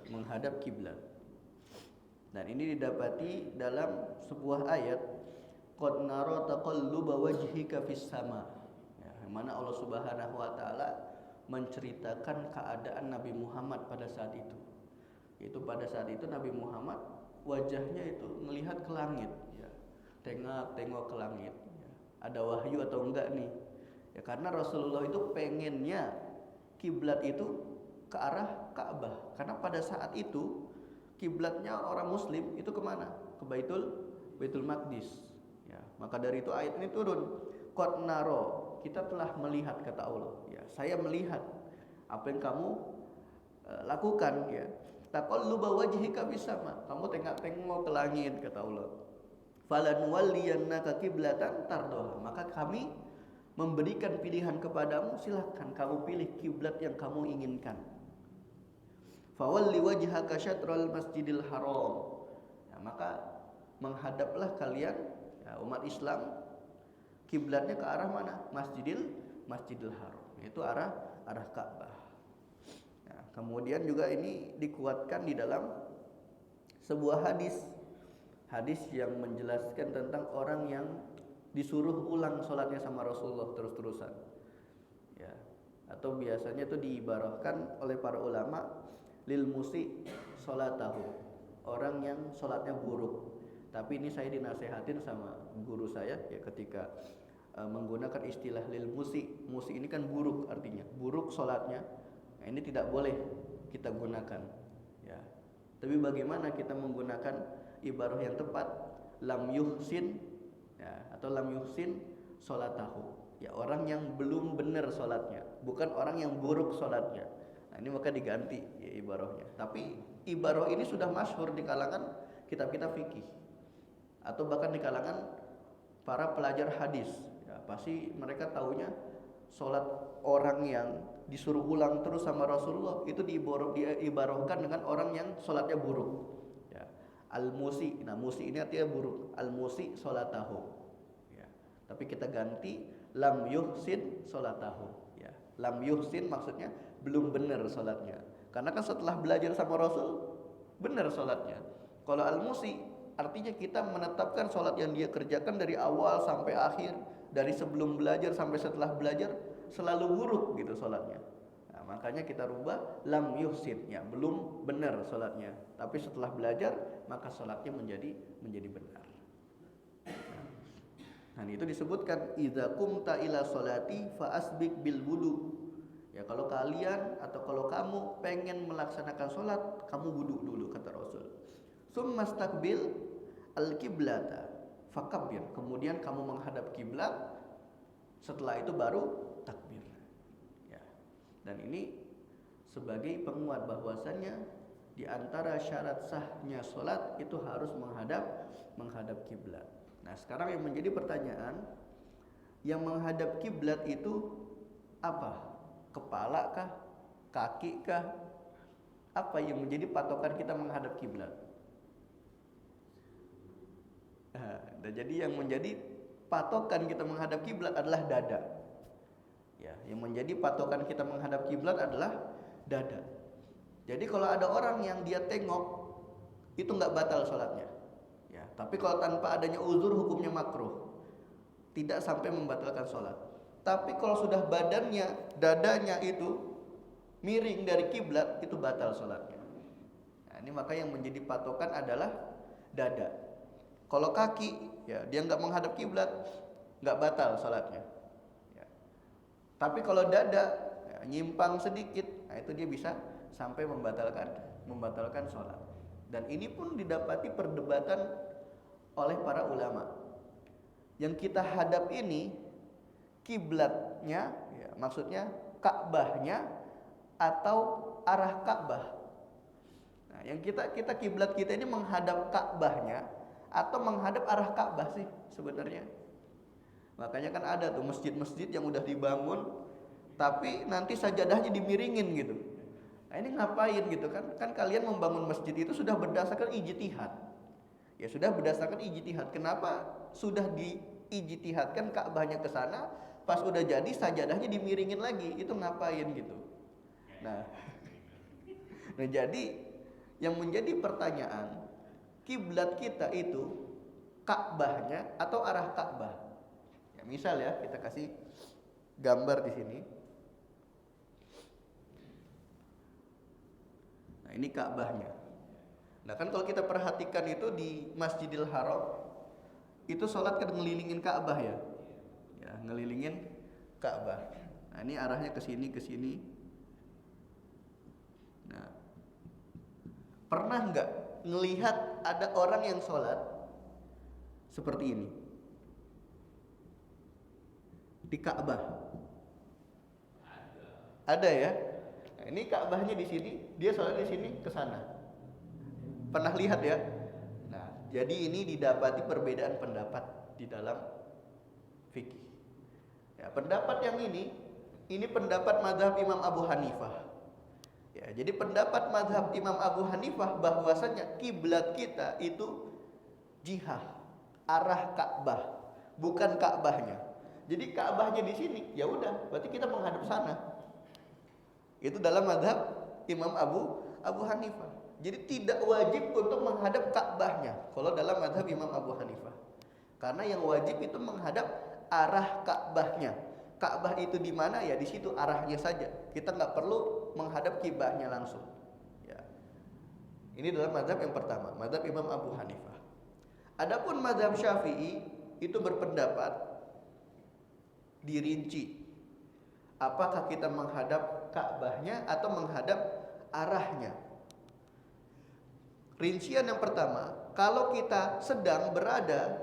Menghadap kiblat. Dan ini didapati dalam sebuah ayat, qad nara taqalluba wajhika fis sama. Ya, yang mana Allah Subhanahu wa taala menceritakan keadaan Nabi Muhammad pada saat itu. Itu pada saat itu Nabi Muhammad wajahnya itu melihat ke langit, ya. Tengok ke langit, ya. Ada wahyu atau enggak nih? Ya karena Rasulullah itu pengennya kiblat itu ke arah Ka'bah. Karena pada saat itu kiblatnya orang Muslim itu kemana? Ke Baitul Maqdis. Ya, maka dari itu ayat ini turun. Qad naro, kita telah melihat kata Allah. Ya, saya melihat apa yang kamu lakukan. Ya, taqalluba wajhika bisama. Kamu tengok ke langit kata Allah. Falanuwalliyannaka qiblatan tardoha. Maka kami memberikan pilihan kepadamu, silahkan kamu pilih kiblat yang kamu inginkan. Fawalli wajhaka syatral masjidil haram. Nah, maka menghadaplah kalian, ya, umat Islam, kiblatnya ke arah mana? Masjidil haram. Itu arah Ka'bah. Nah, kemudian juga ini dikuatkan di dalam sebuah hadis yang menjelaskan tentang orang yang disuruh ulang sholatnya sama Rasulullah terus-terusan, ya. Atau biasanya itu diibarahkan oleh para ulama lil musi sholatahu, orang yang sholatnya buruk. Tapi ini saya dinasehatin sama guru saya, ya, ketika menggunakan istilah lil musi ini kan buruk, artinya buruk sholatnya. Nah, ini tidak boleh kita gunakan, ya. Tapi bagaimana kita menggunakan ibarah yang tepat? Lam yuhsin, ya, atau lam yuhsin sholatahu, ya, orang yang belum benar sholatnya, bukan orang yang buruk sholatnya. Nah, ini maka diganti, ya, ibarahnya. Tapi ibarah ini sudah masyhur di kalangan kitab-kitab fikih atau bahkan di kalangan para pelajar hadis, ya, pasti mereka taunya sholat orang yang disuruh ulang terus sama Rasulullah itu diibarahkan dengan orang yang sholatnya buruk. Al-musi, nah musi ini artinya buruk. Al-musi sholatahu, ya. Tapi kita ganti lam yuhsin sholatahu, ya. Lam yuhsin maksudnya belum benar sholatnya. Karena kan setelah belajar sama Rasul benar sholatnya. Kalau al-musi artinya kita menetapkan sholat yang dia kerjakan dari awal sampai akhir, dari sebelum belajar sampai setelah belajar selalu buruk gitu sholatnya. Makanya kita rubah lam yuhsin, ya, belum benar sholatnya. Tapi setelah belajar maka sholatnya menjadi benar. Nah, itu disebutkan idza qumta ila sholati fa asbiq bil wudu. Ya, kalau kalian atau kalau kamu pengen melaksanakan sholat, kamu wudu dulu kata Rasul. Summastaqbil al qiblata fakabbir. Kemudian kamu menghadap kiblat. Setelah itu baru takbir. Dan ini sebagai penguat bahwasannya di antara syarat sahnya sholat itu harus menghadap kiblat. Nah, sekarang yang menjadi pertanyaan, yang menghadap kiblat itu apa? Kepala kah? Kaki kah? Apa yang menjadi patokan kita menghadap kiblat? Nah, jadi yang menjadi patokan kita menghadap kiblat adalah dada. Ya, yang menjadi patokan kita menghadap kiblat adalah dada. Jadi kalau ada orang yang dia tengok itu nggak batal sholatnya, ya. Tapi kalau tanpa adanya uzur hukumnya makruh, tidak sampai membatalkan sholat. Tapi kalau sudah dadanya itu miring dari kiblat itu batal sholatnya. Nah, ini maka yang menjadi patokan adalah dada. Kalau kaki, ya, dia nggak menghadap kiblat, nggak batal sholatnya. Tapi kalau dada, ya, nyimpang sedikit, nah itu dia bisa sampai membatalkan sholat. Dan ini pun didapati perdebatan oleh para ulama. Yang kita hadap ini kiblatnya, ya, maksudnya Ka'bahnya atau arah Ka'bah. Nah, yang kita kiblat kita ini menghadap Ka'bahnya atau menghadap arah Ka'bah sih sebenarnya. Makanya kan ada tuh masjid-masjid yang udah dibangun tapi nanti sajadahnya dimiringin gitu. Nah, ini ngapain gitu kan? Kan kalian membangun masjid itu sudah berdasarkan ijtihad. Ya sudah berdasarkan ijtihad. Kenapa sudah diijtihadkan Ka'bahnya ke sana, pas udah jadi sajadahnya dimiringin lagi? Itu ngapain gitu. Nah, jadi yang menjadi pertanyaan, kiblat kita itu Ka'bahnya atau arah Ka'bah? Misal ya, kita kasih gambar di sini. ini Ka'bahnya. Nah kan kalau kita perhatikan itu di Masjidil Haram itu sholat kan ngelilingin Ka'bah ya, ngelilingin Ka'bah. Nah ini arahnya ke sini ke sini. Nah, pernah nggak ngelihat ada orang yang sholat seperti ini di Ka'bah? Ada ya. Nah, ini Ka'bahnya di sini, dia sholat di sini ke sana. Pernah lihat ya? Nah, jadi ini didapati perbedaan pendapat di dalam fikih. Ya, pendapat yang ini pendapat mazhab Imam Abu Hanifah. Ya, jadi pendapat mazhab Imam Abu Hanifah bahwasanya kiblat kita itu jihah, arah Ka'bah, bukan Ka'bahnya. Jadi Ka'bahnya di sini, ya udah, berarti kita menghadap sana. Itu dalam mazhab Imam Abu Hanifah. Jadi tidak wajib untuk menghadap Ka'bahnya kalau dalam mazhab Imam Abu Hanifah. Karena yang wajib itu menghadap arah Ka'bahnya. Ka'bah itu di mana ya, di situ arahnya saja. Kita nggak perlu menghadap kiblatnya langsung. Ya. Ini dalam mazhab yang pertama, mazhab Imam Abu Hanifah. Adapun mazhab Syafi'i itu berpendapat dirinci. Apakah kita menghadap Ka'bahnya atau menghadap arahnya? Rincian yang pertama, kalau kita sedang berada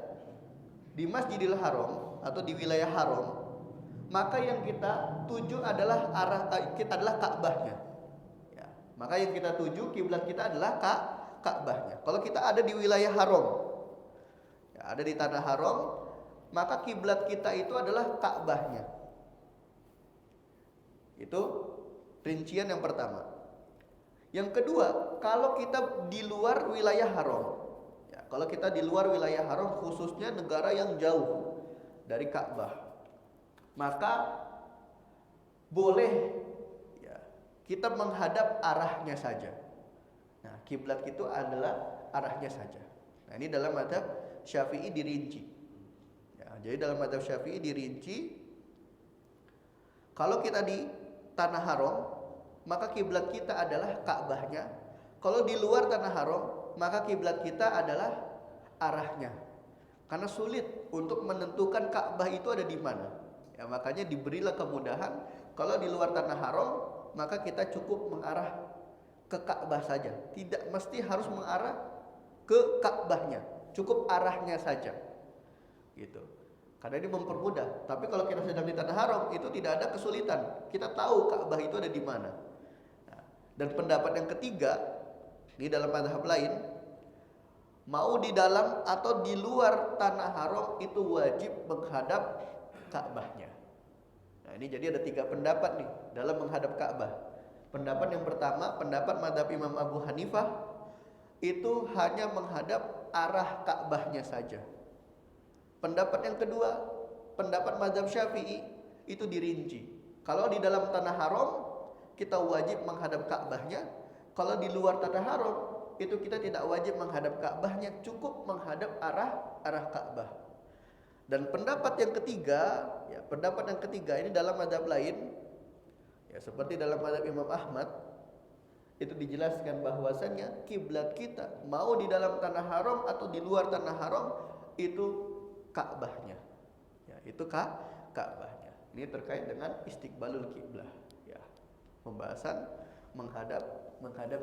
di Masjidil Haram atau di wilayah haram, maka yang kita tuju adalah Ka'bahnya. Ya, maka yang kita tuju kiblat kita adalah Ka'bahnya. Kalau kita ada di wilayah haram, ya, ada di tanah haram, maka kiblat kita itu adalah Ka'bahnya. Itu rincian yang pertama. Yang kedua, kalau kita di luar wilayah haram, ya, kalau kita di luar wilayah haram, khususnya negara yang jauh dari Ka'bah, maka boleh ya, kita menghadap arahnya saja. Nah, kiblat itu adalah arahnya saja. Nah, ini dalam mazhab Syafi'i dirinci. Ya, jadi dalam mazhab Syafi'i dirinci, kalau kita di tanah haram, maka kiblat kita adalah Ka'bahnya. Kalau di luar tanah haram, maka kiblat kita adalah arahnya. Karena sulit untuk menentukan Ka'bah itu ada di mana. Ya, makanya diberilah kemudahan. Kalau di luar tanah haram, maka kita cukup mengarah ke Ka'bah saja. Tidak mesti harus mengarah ke Ka'bahnya, cukup arahnya saja. Gitu. Karena ini mempermudah. Tapi kalau kita sedang di tanah haram, itu tidak ada kesulitan. Kita tahu Ka'bah itu ada di mana. Nah, dan pendapat yang ketiga, di dalam mazhab lain, mau di dalam atau di luar tanah haram itu wajib menghadap Ka'bahnya. Nah, ini jadi ada 3 pendapat nih dalam menghadap Ka'bah. Pendapat yang pertama, pendapat mazhab Imam Abu Hanifah, itu hanya menghadap arah Ka'bahnya saja. Pendapat yang kedua, pendapat mazhab Syafi'i, itu dirinci. Kalau di dalam tanah haram, kita wajib menghadap Ka'bahnya. Kalau di luar tanah haram, itu kita tidak wajib menghadap Ka'bahnya, cukup menghadap arah Ka'bah. Dan pendapat yang ketiga, ya, pendapat yang ketiga ini dalam mazhab lain, ya, seperti dalam mazhab Imam Ahmad, itu dijelaskan bahwasannya kiblat kita mau di dalam tanah haram atau di luar tanah haram itu Ka'bahnya. Ya, itu Ka'bahnya. Ini terkait dengan istiqbalul kiblah, ya. Pembahasan menghadap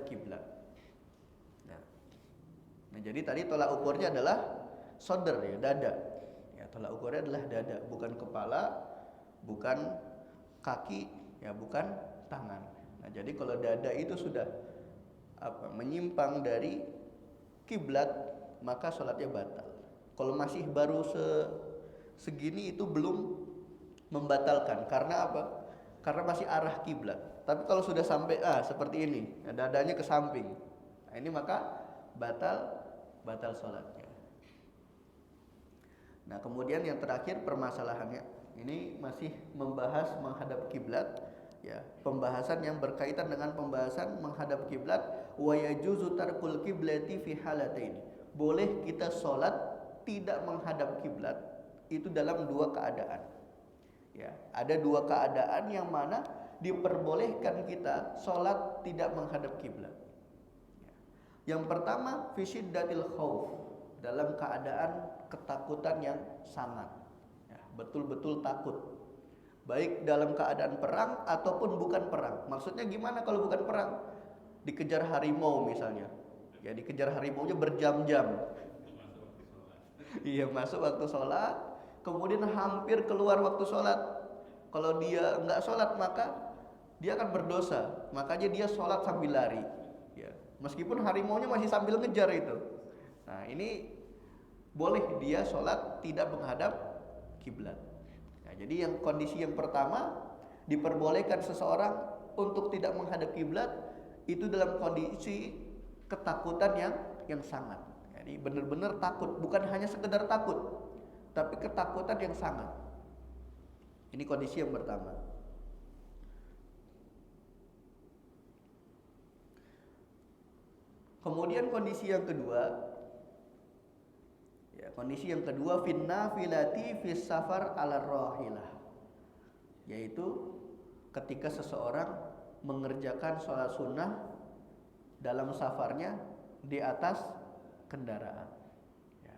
kiblat. Nah, jadi tadi tolak ukurnya adalah sodr, ya, dada. Tolak ukurnya adalah dada, bukan kepala, bukan kaki, ya, bukan tangan. Nah, jadi kalau dada itu sudah menyimpang dari kiblat, maka sholatnya batal. Kalau masih baru segini itu belum membatalkan. Karena apa? Karena masih arah kiblat. Tapi kalau sudah sampai seperti ini, dadanya ke samping, nah, ini maka batal sholatnya. Nah, kemudian yang terakhir permasalahannya ini masih membahas menghadap kiblat, ya, pembahasan yang berkaitan dengan pembahasan menghadap kiblat. Wa yajuzu tarkul kiblati fi halataini. Boleh kita sholat tidak menghadap kiblat itu dalam 2 keadaan. Ya, ada 2 keadaan yang mana diperbolehkan kita sholat tidak menghadap kiblat. Yang pertama fi syiddatil khauf, dalam keadaan ketakutan yang sangat, ya, betul-betul takut. Baik dalam keadaan perang ataupun bukan perang. Maksudnya gimana kalau bukan perang? Dikejar harimau misalnya. Ya dikejar harimaunya berjam-jam. Iya, masuk waktu sholat, kemudian hampir keluar waktu sholat. Kalau dia nggak sholat maka dia akan berdosa. Makanya dia sholat sambil lari. Ya, meskipun harimaunya masih sambil ngejar itu. Nah ini boleh dia sholat tidak menghadap kiblat. Nah, jadi yang kondisi yang pertama diperbolehkan seseorang untuk tidak menghadap kiblat itu dalam kondisi ketakutan yang sangat. Jadi benar-benar takut, bukan hanya sekedar takut, tapi ketakutan yang sangat. Ini kondisi yang pertama. Kemudian kondisi yang kedua, ya, kondisi yang kedua finna filati fis safar ala rahilah, yaitu ketika seseorang mengerjakan sholat sunnah dalam safarnya di atas kendaraan. Ya.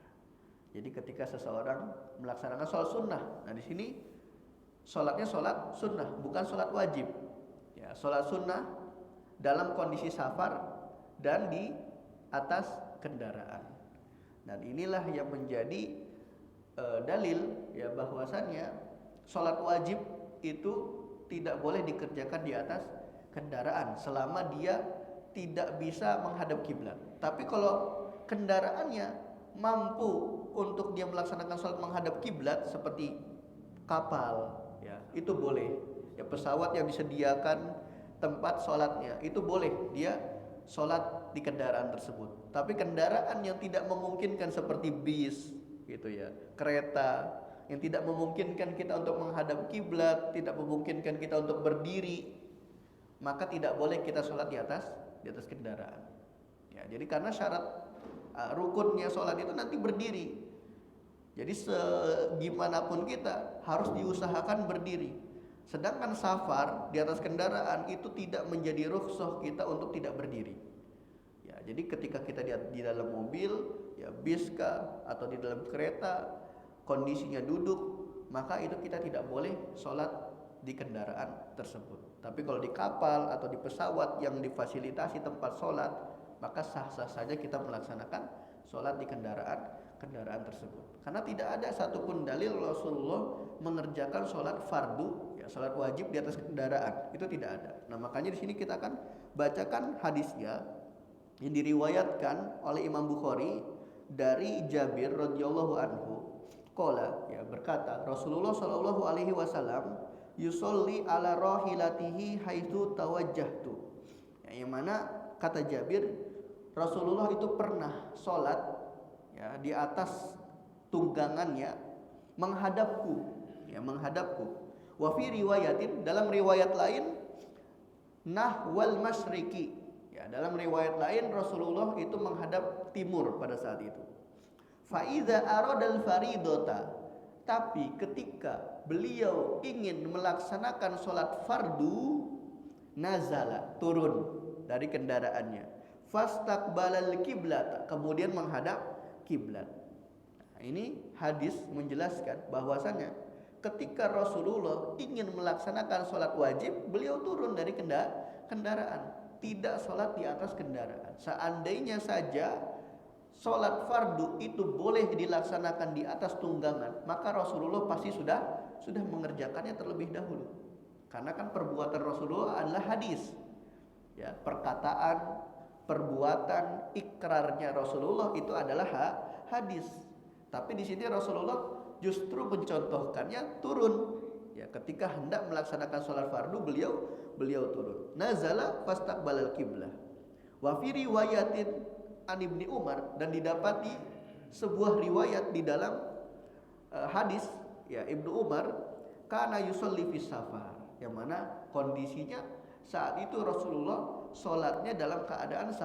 Jadi ketika seseorang melaksanakan sholat sunnah, nah di sini sholatnya sholat sunnah, bukan sholat wajib. Ya, sholat sunnah dalam kondisi safar dan di atas kendaraan. Dan inilah yang menjadi dalil ya bahwasannya sholat wajib itu tidak boleh dikerjakan di atas kendaraan selama dia tidak bisa menghadap kiblat. Tapi kalau kendaraannya mampu untuk dia melaksanakan sholat menghadap kiblat seperti kapal, ya itu boleh. Ya pesawat yang disediakan tempat sholatnya itu boleh dia sholat di kendaraan tersebut. Tapi kendaraan yang tidak memungkinkan seperti bis, gitu ya, kereta yang tidak memungkinkan kita untuk menghadap kiblat, tidak memungkinkan kita untuk berdiri, maka tidak boleh kita sholat di atas kendaraan. Ya, jadi karena syarat rukunnya sholat itu nanti berdiri. Jadi segimanapun kita harus diusahakan berdiri. Sedangkan safar di atas kendaraan itu tidak menjadi rukhsah kita untuk tidak berdiri. Ya, jadi ketika kita di dalam mobil, ya bis kah atau di dalam kereta, kondisinya duduk, maka itu kita tidak boleh sholat di kendaraan tersebut. Tapi kalau di kapal atau di pesawat yang difasilitasi tempat sholat, maka sah-sah saja kita melaksanakan sholat di kendaraan tersebut. Karena tidak ada satupun dalil Rasulullah mengerjakan sholat fardu, ya sholat wajib di atas kendaraan, itu tidak ada. Nah makanya di sini kita akan bacakan hadisnya yang diriwayatkan oleh Imam Bukhari dari Jabir radhiyallahu anhu. Qala, ya berkata Rasulullah sallallahu alaihi wasallam yusolli ala rahilatihi haitsu tawajjahtu. Ya, yang mana kata Jabir Rasulullah itu pernah sholat ya di atas tunggangannya menghadapku, ya menghadapku. Wa fi riwayatin, dalam riwayat lain nahwal masyriqi, ya dalam riwayat lain Rasulullah itu menghadap timur pada saat itu. Fa iza aradal faridota, tapi ketika beliau ingin melaksanakan sholat fardu, nazala, turun dari kendaraannya, fastaqbalal kiblat, kemudian menghadap kiblat. Nah, ini hadis menjelaskan bahwasanya ketika Rasulullah ingin melaksanakan sholat wajib, beliau turun dari kendaraan, tidak sholat di atas kendaraan. Seandainya saja sholat fardu itu boleh dilaksanakan di atas tunggangan, maka Rasulullah pasti sudah mengerjakannya terlebih dahulu. Karena kan perbuatan Rasulullah adalah hadis, ya perkataan, perbuatan, ikrarnya Rasulullah itu adalah hadis. Tapi di sini Rasulullah justru mencontohkannya turun. Ya, ketika hendak melaksanakan sholat fardu beliau turun. Nazala fastaqbalal qiblah. Wa fi riwayatin an Ibni Umar, dan didapati sebuah riwayat di dalam hadis ya Ibnu Umar, kana yusolli fis safar, yang mana kondisinya saat itu Rasulullah sholatnya dalam keadaan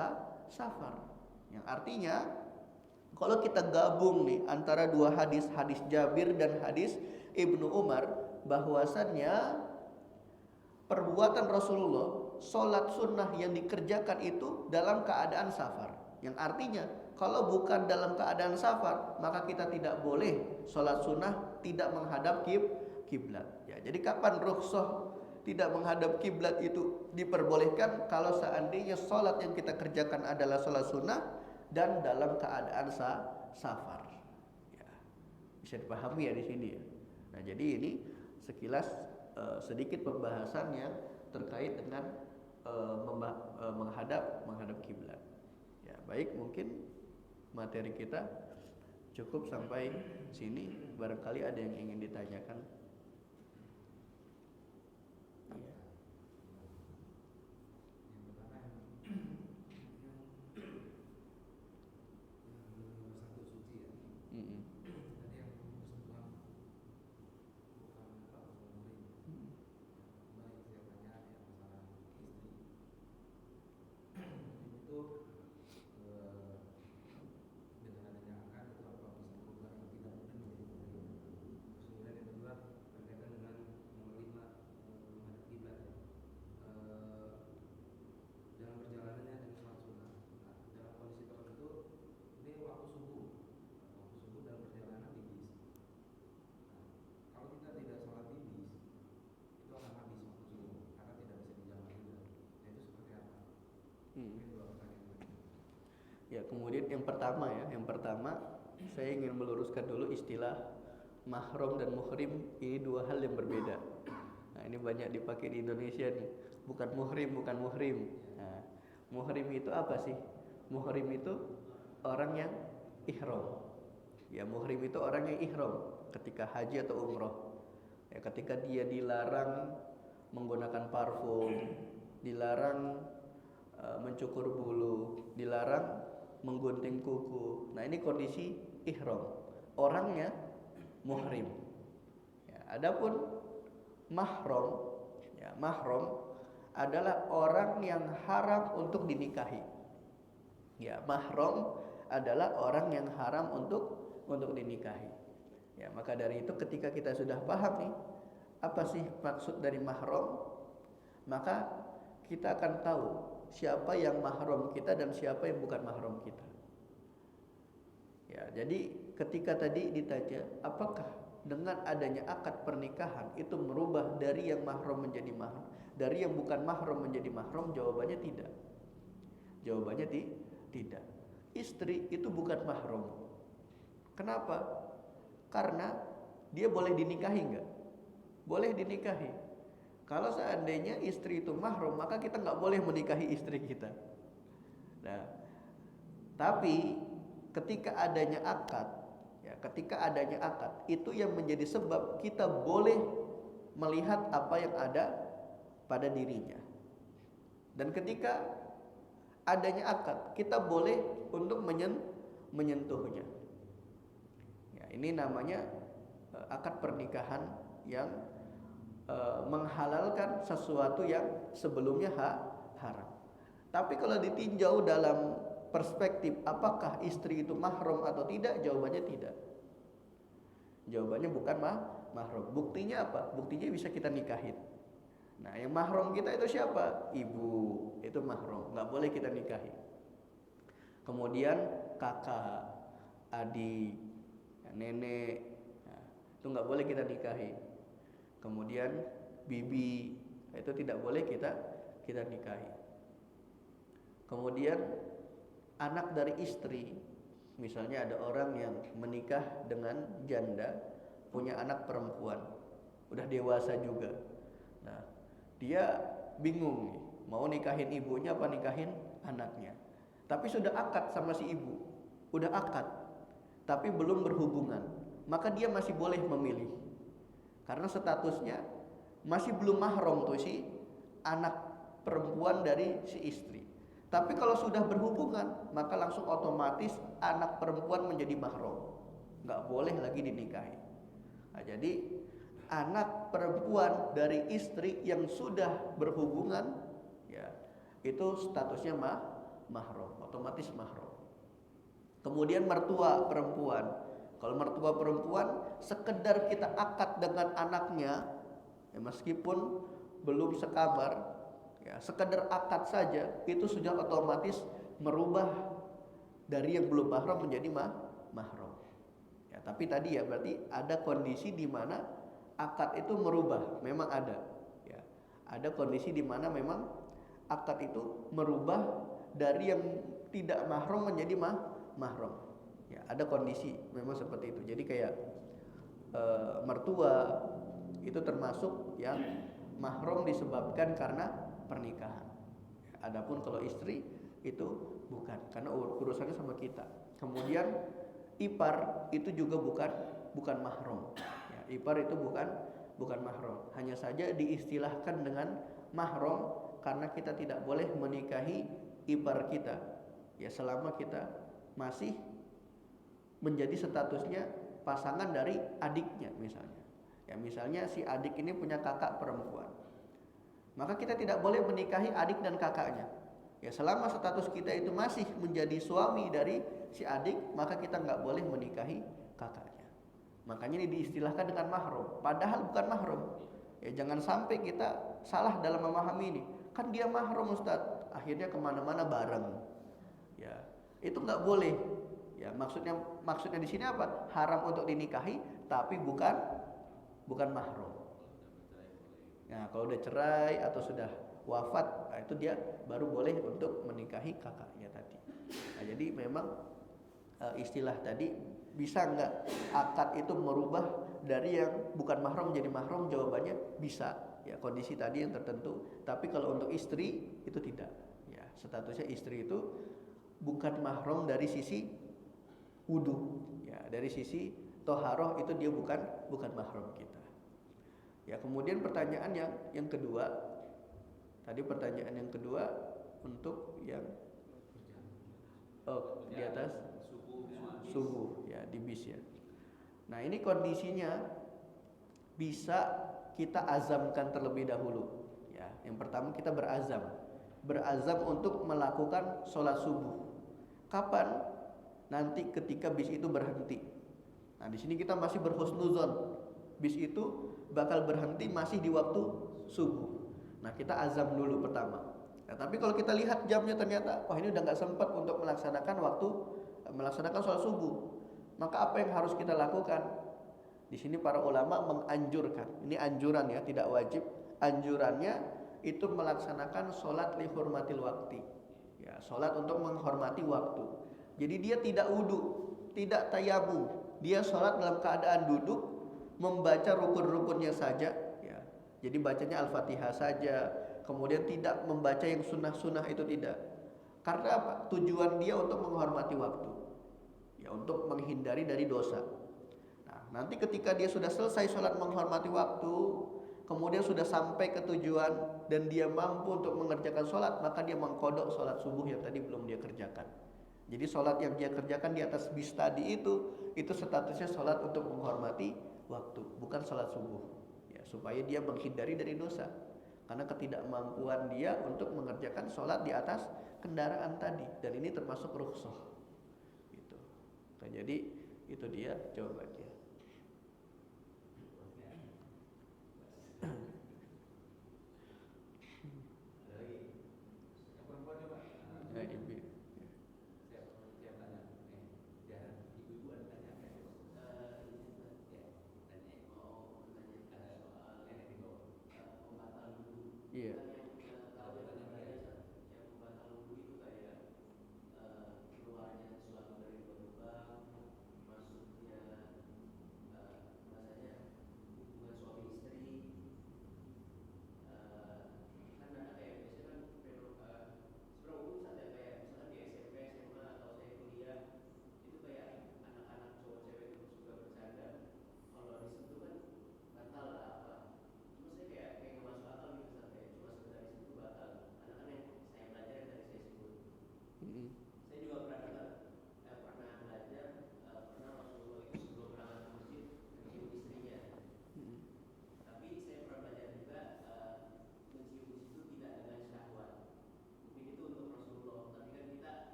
safar. Yang artinya kalau kita gabung nih antara dua hadis Jabir dan hadis Ibnu Umar, bahwasannya perbuatan Rasulullah sholat sunnah yang dikerjakan itu dalam keadaan safar. Yang artinya kalau bukan dalam keadaan safar, maka kita tidak boleh sholat sunnah tidak menghadap kiblat. Ya, jadi kapan rukhsah tidak menghadap kiblat itu diperbolehkan? Kalau seandainya sholat yang kita kerjakan adalah sholat sunnah dan dalam keadaan safar. Ya, bisa dipahami ya di sini ya. Nah, jadi ini sekilas sedikit pembahasan yang terkait dengan menghadap kiblat. Ya, baik, mungkin materi kita cukup sampai sini. Barangkali ada yang ingin ditanyakan. Ya. Ya, kemudian yang pertama saya ingin meluruskan dulu istilah mahram dan muhrim, ini dua hal yang berbeda. Nah, ini banyak dipakai di Indonesia nih. Bukan muhrim. Nah, muhrim itu apa sih? Muhrim itu orang yang ihram. Ya, muhrim itu orang yang ihram ketika haji atau umroh. Ya, ketika dia dilarang menggunakan parfum, dilarang mencukur bulu, dilarang menggunting kuku. Nah, ini kondisi ihram. Orangnya muhrim. Ya, adapun mahram, ya, mahram adalah orang yang haram untuk dinikahi. Ya, mahram adalah orang yang haram untuk dinikahi. Ya, maka dari itu ketika kita sudah paham nih apa sih maksud dari mahram, maka kita akan tahu siapa yang mahram kita dan siapa yang bukan mahram kita. Ya, jadi ketika tadi ditanya apakah dengan adanya akad pernikahan itu merubah dari yang mahram menjadi mahram, dari yang bukan mahram menjadi mahram, jawabannya tidak. Jawabannya tidak. Istri itu bukan mahram. Kenapa? Karena dia boleh dinikahi enggak? Boleh dinikahi. Kalau seandainya istri itu mahram, maka kita nggak boleh menikahi istri kita. Nah, tapi ketika adanya akad, itu yang menjadi sebab kita boleh melihat apa yang ada pada dirinya. Dan ketika adanya akad, kita boleh untuk menyentuhnya. Ya, ini namanya akad pernikahan yang menghalalkan sesuatu yang sebelumnya haram. Tapi kalau ditinjau dalam perspektif apakah istri itu mahram atau tidak, jawabannya tidak. Jawabannya bukan mahram. Buktinya apa? Buktinya bisa kita nikahin. Nah, yang mahram kita itu siapa? Ibu, itu mahram, nggak boleh kita nikahi. Kemudian kakak, adik, nenek, nah, itu nggak boleh kita nikahi. Kemudian bibi, itu tidak boleh kita nikahi. Kemudian anak dari istri, misalnya ada orang yang menikah dengan janda, punya anak perempuan, udah dewasa juga. Nah, dia bingung nih, mau nikahin ibunya apa nikahin anaknya. Tapi sudah akad sama si ibu, udah akad, tapi belum berhubungan, maka dia masih boleh memilih. Karena statusnya masih belum mahram tuh si anak perempuan dari si istri. Tapi kalau sudah berhubungan, maka langsung otomatis anak perempuan menjadi mahram, nggak boleh lagi dinikahi. Nah, jadi anak perempuan dari istri yang sudah berhubungan, ya itu statusnya mahram, otomatis mahram. Kemudian mertua perempuan. Kalau mertua perempuan, sekedar kita akad dengan anaknya, ya meskipun belum sekamar, ya sekedar akad saja, itu sudah otomatis merubah dari yang belum mahram menjadi mahram. Ya, tapi tadi ya berarti ada kondisi di mana akad itu merubah, memang ada. Ya, ada kondisi di mana memang akad itu merubah dari yang tidak mahram menjadi mahram. Ya, ada kondisi memang seperti itu. Jadi kayak mertua itu termasuk yang mahram disebabkan karena pernikahan. Adapun kalau istri itu bukan, karena urusannya sama kita. Kemudian ipar itu juga bukan mahram. Ya, ipar itu bukan mahram. Hanya saja diistilahkan dengan mahram karena kita tidak boleh menikahi ipar kita. Ya, selama kita masih menjadi statusnya pasangan dari adiknya misalnya. Ya, misalnya si adik ini punya kakak perempuan, maka kita tidak boleh menikahi adik dan kakaknya. Ya, selama status kita itu masih menjadi suami dari si adik, maka kita nggak boleh menikahi kakaknya. Makanya ini diistilahkan dengan mahram, padahal bukan mahram. Ya, jangan sampai kita salah dalam memahami ini. Kan dia mahram Ustaz, akhirnya kemana-mana bareng. Ya, itu nggak boleh. Ya, maksudnya di sini apa? Haram untuk dinikahi, tapi bukan mahram. Nah, kalau udah cerai atau sudah wafat, nah itu dia baru boleh untuk menikahi kakaknya tadi. Nah, jadi memang istilah tadi bisa nggak akad itu merubah dari yang bukan mahram menjadi mahram? Jawabannya bisa. Ya, kondisi tadi yang tertentu. Tapi kalau untuk istri itu tidak. Ya, statusnya istri itu bukan mahram dari sisi wudu. Ya, dari sisi toharoh itu dia bukan mahram kita. Ya, kemudian pertanyaan yang kedua, tadi pertanyaan yang kedua untuk yang di atas subuh ya, di bis ya. Nah, ini kondisinya bisa kita azamkan terlebih dahulu. Ya, yang pertama kita berazam untuk melakukan sholat subuh. Kapan? Nanti ketika bis itu berhenti. Nah, di sini kita masih berhusnuzon. Bis itu bakal berhenti masih di waktu subuh. Nah, kita azam dulu pertama. Nah, tapi kalau kita lihat jamnya ternyata, wah ini udah nggak sempat untuk melaksanakan sholat subuh. Maka apa yang harus kita lakukan? Di sini para ulama menganjurkan. Ini anjuran ya, tidak wajib. Anjurannya itu melaksanakan sholat li hurmatil wakti. Ya, sholat untuk menghormati waktu. Jadi dia tidak wudu, tidak tayamum. Dia sholat dalam keadaan duduk, membaca rukun-rukunnya saja ya. Jadi bacanya Al-Fatihah saja, kemudian tidak membaca yang sunnah-sunnah itu tidak. Karena apa? Tujuan dia untuk menghormati waktu. Ya, untuk menghindari dari dosa. Nah, nanti ketika dia sudah selesai sholat menghormati waktu, kemudian sudah sampai ke tujuan dan dia mampu untuk mengerjakan sholat, maka dia mengkodok sholat subuh yang tadi belum dia kerjakan. Jadi sholat yang dia kerjakan di atas bis tadi itu statusnya sholat untuk menghormati waktu, bukan sholat subuh. Ya, supaya dia menghindari dari dosa. Karena ketidakmampuan dia untuk mengerjakan sholat di atas kendaraan tadi, dan ini termasuk rukhsah. Gitu. Nah, jadi itu dia jawabannya. Iya.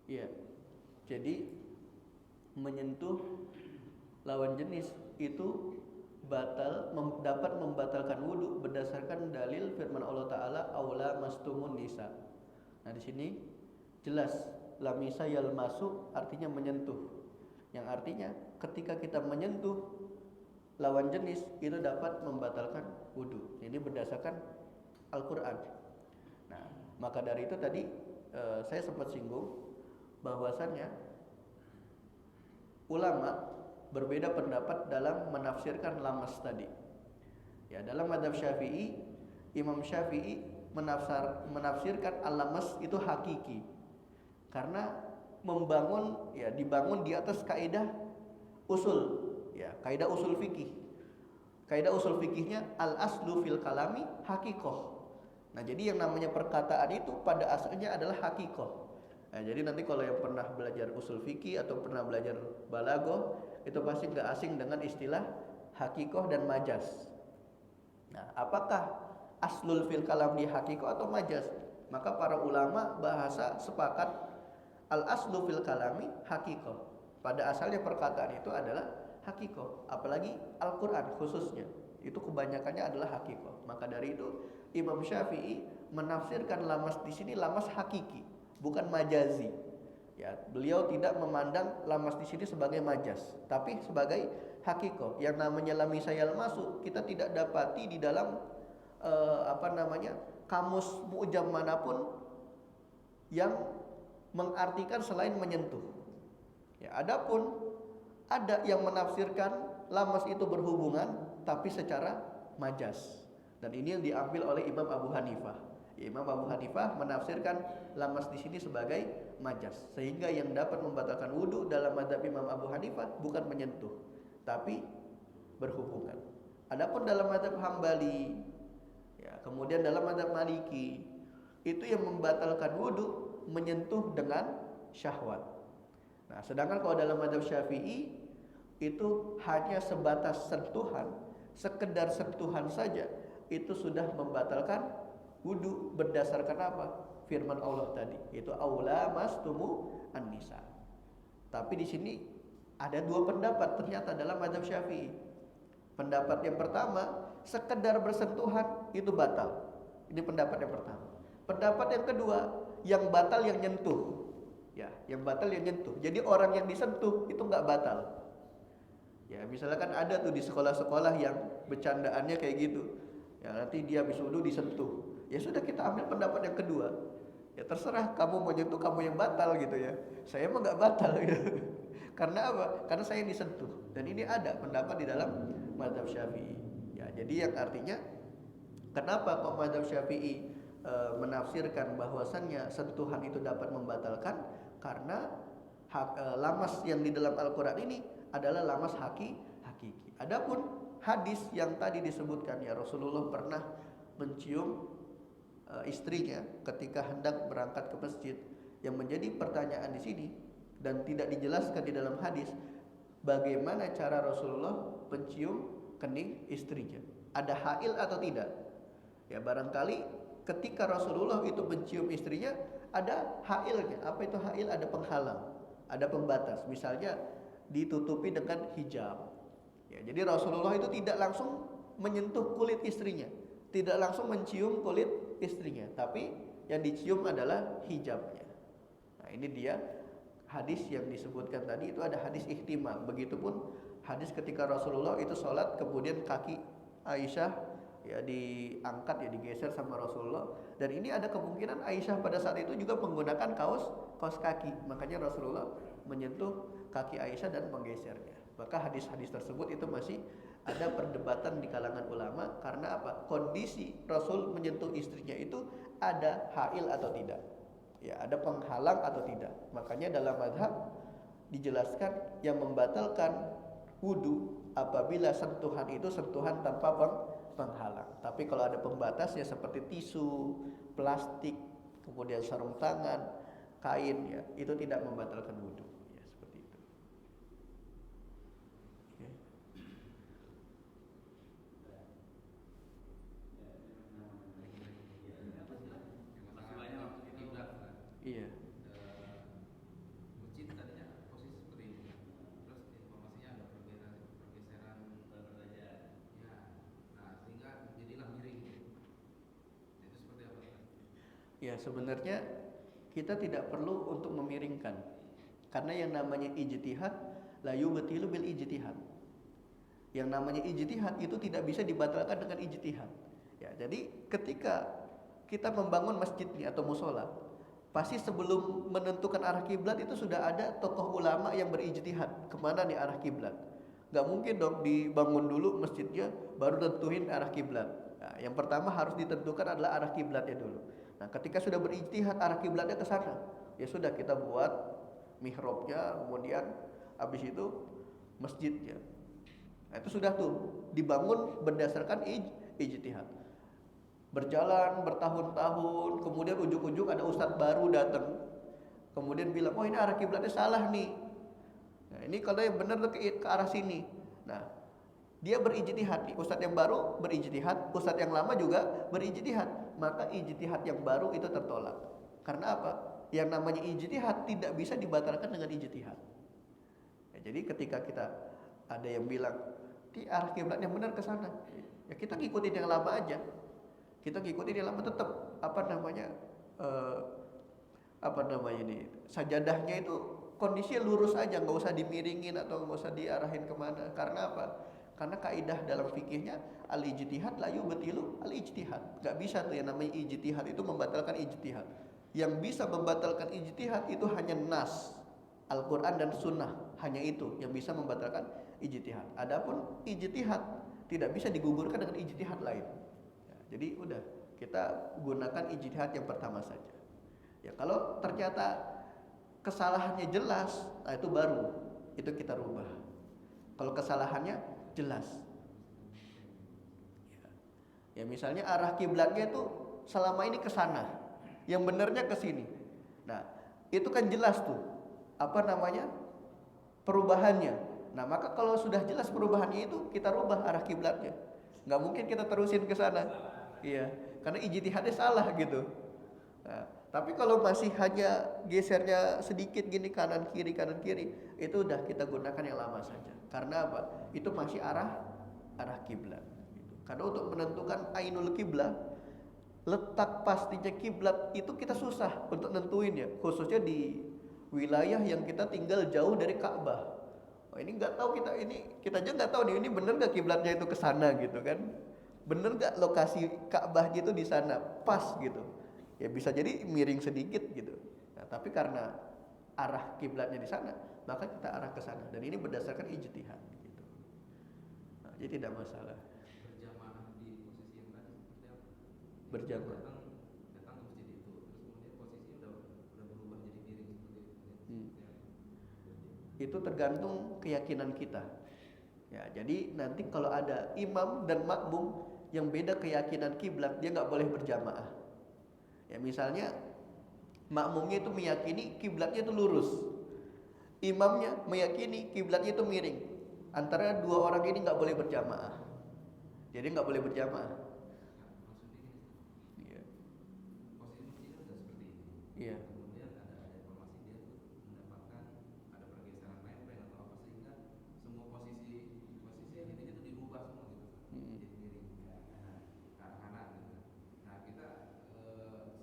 Iya. Jadi menyentuh lawan jenis itu dapat membatalkan wudhu berdasarkan dalil firman Allah Taala aula mastumun nisa. Nah di sini jelas lamisa yalmasu artinya menyentuh, yang artinya ketika kita menyentuh lawan jenis itu dapat membatalkan wudhu. Ini berdasarkan Al-Quran. Nah maka dari itu tadi saya sempat singgung bahwasannya ulama berbeda pendapat dalam menafsirkan lamas tadi. Ya, dalam mazhab Syafi'i, Imam Syafi'i menafsirkan al-lamas itu hakiki. Karena dibangun di atas kaidah usul, ya, kaidah usul fikih. Kaidah usul fikihnya al-aslu fil kalami hakikoh. Nah, jadi yang namanya perkataan itu pada asalnya adalah hakikoh. Nah, jadi nanti kalau yang pernah belajar usul fikih atau pernah belajar balaghah itu pasti nggak asing dengan istilah hakikoh dan majaz. Nah, apakah aslul fil kalam di hakikoh atau majaz? Maka para ulama bahasa sepakat al aslu fil kalami hakikoh. Pada asalnya perkataan itu adalah hakikoh. Apalagi Al-Quran khususnya itu kebanyakannya adalah hakikoh. Maka dari itu Imam Syafi'i menafsirkan lamas di sini lamas hakiki, bukan majazi. Ya, beliau tidak memandang lamas di sini sebagai majaz, tapi sebagai hakikoh. Yang namanya lamisa yalmasu kita tidak dapati di dalam kamus mu'jam manapun yang mengartikan selain menyentuh. Ya, adapun ada yang menafsirkan lamas itu berhubungan tapi secara majaz. Dan ini yang diambil oleh Imam Abu Hanifah. Imam Abu Hanifah menafsirkan lamas di sini sebagai majaz, sehingga yang dapat membatalkan wudhu dalam mazhab Imam Abu Hanifah bukan menyentuh, tapi berhubungan. Adapun dalam mazhab Hambali, ya, kemudian dalam mazhab Maliki, itu yang membatalkan wudhu menyentuh dengan syahwat. Nah, sedangkan kalau dalam mazhab Syafi'i itu hanya sebatas sentuhan, sekedar sentuhan saja itu sudah membatalkan wudu berdasarkan apa? Firman Allah tadi, yaitu aula mastumu an-nisa. Tapi di sini ada dua pendapat ternyata dalam mazhab Syafi'i. Pendapat yang pertama, sekedar bersentuhan itu batal. Ini pendapat yang pertama. Pendapat yang kedua, yang batal yang nyentuh. Ya, yang batal yang nyentuh. Jadi orang yang disentuh itu enggak batal. Ya, misalkan ada tuh di sekolah-sekolah yang bercandaannya kayak gitu. Ya, nanti dia habis wudu disentuh. Ya sudah, kita ambil pendapat yang kedua. Ya terserah kamu mau nyentuh, kamu yang batal gitu ya. Saya mah nggak batal gitu. Karena apa? Karena saya yang disentuh. Dan ini ada pendapat di dalam mazhab Syafi'i. Ya, jadi yang artinya kenapa kok mazhab Syafi'i menafsirkan bahwasannya sentuhan itu dapat membatalkan? Karena lamas yang di dalam Al-Quran ini adalah lamas hakiki. Adapun hadis yang tadi disebutkan, ya Rasulullah pernah mencium istrinya ketika hendak berangkat ke masjid. Yang menjadi pertanyaan di sini dan tidak dijelaskan di dalam hadis, bagaimana cara Rasulullah mencium kening istrinya? Ada hail atau tidak? Ya, barangkali ketika Rasulullah itu mencium istrinya ada hailnya. Apa itu hail? Ada penghalang, ada pembatas. Misalnya ditutupi dengan hijab. Ya, jadi Rasulullah itu tidak langsung menyentuh kulit istrinya, tidak langsung mencium kulit istrinya, tapi yang dicium adalah hijabnya. Nah, ini dia hadis yang disebutkan tadi, itu ada hadis ihtimam. Begitupun hadis ketika Rasulullah itu sholat kemudian kaki Aisyah ya diangkat, ya digeser sama Rasulullah. Dan ini ada kemungkinan Aisyah pada saat itu juga menggunakan kaos kaki, makanya Rasulullah menyentuh kaki Aisyah dan menggesernya. Maka hadis-hadis tersebut itu masih ada perdebatan di kalangan ulama. Karena apa? Kondisi Rasul menyentuh istrinya itu ada hail atau tidak, ya, ada penghalang atau tidak. Makanya dalam mazhab dijelaskan yang membatalkan wudu apabila sentuhan itu sentuhan tanpa penghalang. Tapi kalau ada pembatas ya seperti tisu, plastik, kemudian sarung tangan, kain, ya, itu tidak membatalkan wudu. Ya, seperti itu. Okay. Iya. Ya sebenarnya kita tidak perlu untuk memiringkan, karena yang namanya ijtihad la yubtilu bil ijtihad. Yang namanya ijtihad itu tidak bisa dibatalkan dengan ijtihad. Ya, jadi ketika kita membangun masjid nih atau musola, pasti sebelum menentukan arah kiblat itu sudah ada tokoh ulama yang berijtihad kemana nih arah kiblat. Gak mungkin dong dibangun dulu masjidnya baru tentuin arah kiblat. Nah, yang pertama harus ditentukan adalah arah kiblatnya dulu. Nah, ketika sudah berijtihad arah kiblatnya ke sana, ya sudah kita buat mihrabnya, kemudian habis itu masjidnya. Nah, itu sudah tuh dibangun berdasarkan ijtihad. Berjalan bertahun-tahun, kemudian ujung-ujung ada ustadz baru datang, kemudian bilang, oh ini arah kiblatnya salah nih. Nah, ini kalau yang benar ke arah sini. Nah, dia berijtihad nih, ustadz yang baru berijtihad, ustadz yang lama juga berijtihad. Maka ijtihad yang baru itu tertolak. Karena apa? Yang namanya ijtihad tidak bisa dibatalkan dengan ijtihad. Ya, jadi ketika kita ada yang bilang di arah kiblat yang benar ke sana, ya kita ngikutin yang lama aja. Kita ngikutin yang lama tetap ini sajadahnya itu kondisinya lurus aja, nggak usah dimiringin atau nggak usah diarahin kemana. Karena apa? Karena kaidah dalam fikihnya al ijtihad la yubtilu al ijtihad. Nggak bisa tuh yang namanya ijtihad itu membatalkan ijtihad. Yang bisa membatalkan ijtihad itu hanya nas Al-Quran dan Sunnah, hanya itu yang bisa membatalkan ijtihad. Adapun ijtihad tidak bisa digugurkan dengan ijtihad lain. Ya, jadi udah kita gunakan ijtihad yang pertama saja. Ya kalau ternyata kesalahannya jelas, nah itu baru itu kita rubah. Kalau kesalahannya jelas, ya misalnya arah kiblatnya itu selama ini ke sana, yang benarnya ke sini. Nah itu kan jelas tuh perubahannya. Nah maka kalau sudah jelas perubahannya itu kita rubah arah kiblatnya. Nggak mungkin kita terusin ke sana, iya, karena ijtihadnya salah gitu. Nah, tapi kalau masih hanya gesernya sedikit gini kanan kiri, itu udah kita gunakan yang lama saja. Karena apa? Itu masih arah kiblat. Karena untuk menentukan ainul kiblat, letak pastinya kiblat itu kita susah untuk nentuin ya, khususnya di wilayah yang kita tinggal jauh dari Ka'bah. Oh, ini nggak tahu kita aja nggak tahu nih ini bener nggak kiblatnya itu ke sana gitu kan? Bener nggak lokasi Ka'bah gitu di sana pas gitu? Ya bisa jadi miring sedikit gitu. Nah, tapi karena arah kiblatnya di sana, maka kita arah ke sana. Dan ini berdasarkan ijtihad gitu. Nah, jadi tidak masalah. Berjamaah di posisi yang tadi seperti apa? Berjamaah. Datang ke masjid itu, terus kemudian posisinya udah berubah jadi miring seperti itu. Itu tergantung keyakinan kita. Ya, jadi nanti kalau ada imam dan makmum yang beda keyakinan kiblat, dia nggak boleh berjamaah. Ya misalnya makmumnya itu meyakini kiblatnya itu lurus, imamnya meyakini kiblatnya itu miring. Antara dua orang ini nggak boleh berjamaah. Jadi nggak boleh berjamaah. Iya. Posisi masjidnya sudah seperti ini. Iya. Kemudian ada informasi dia tuh mendapatkan ada pergeseran lempeng atau apa sehingga semua posisi intinya tuh dirubah semua gitu. Jadi miring ke arah kanan gitu. Nah kita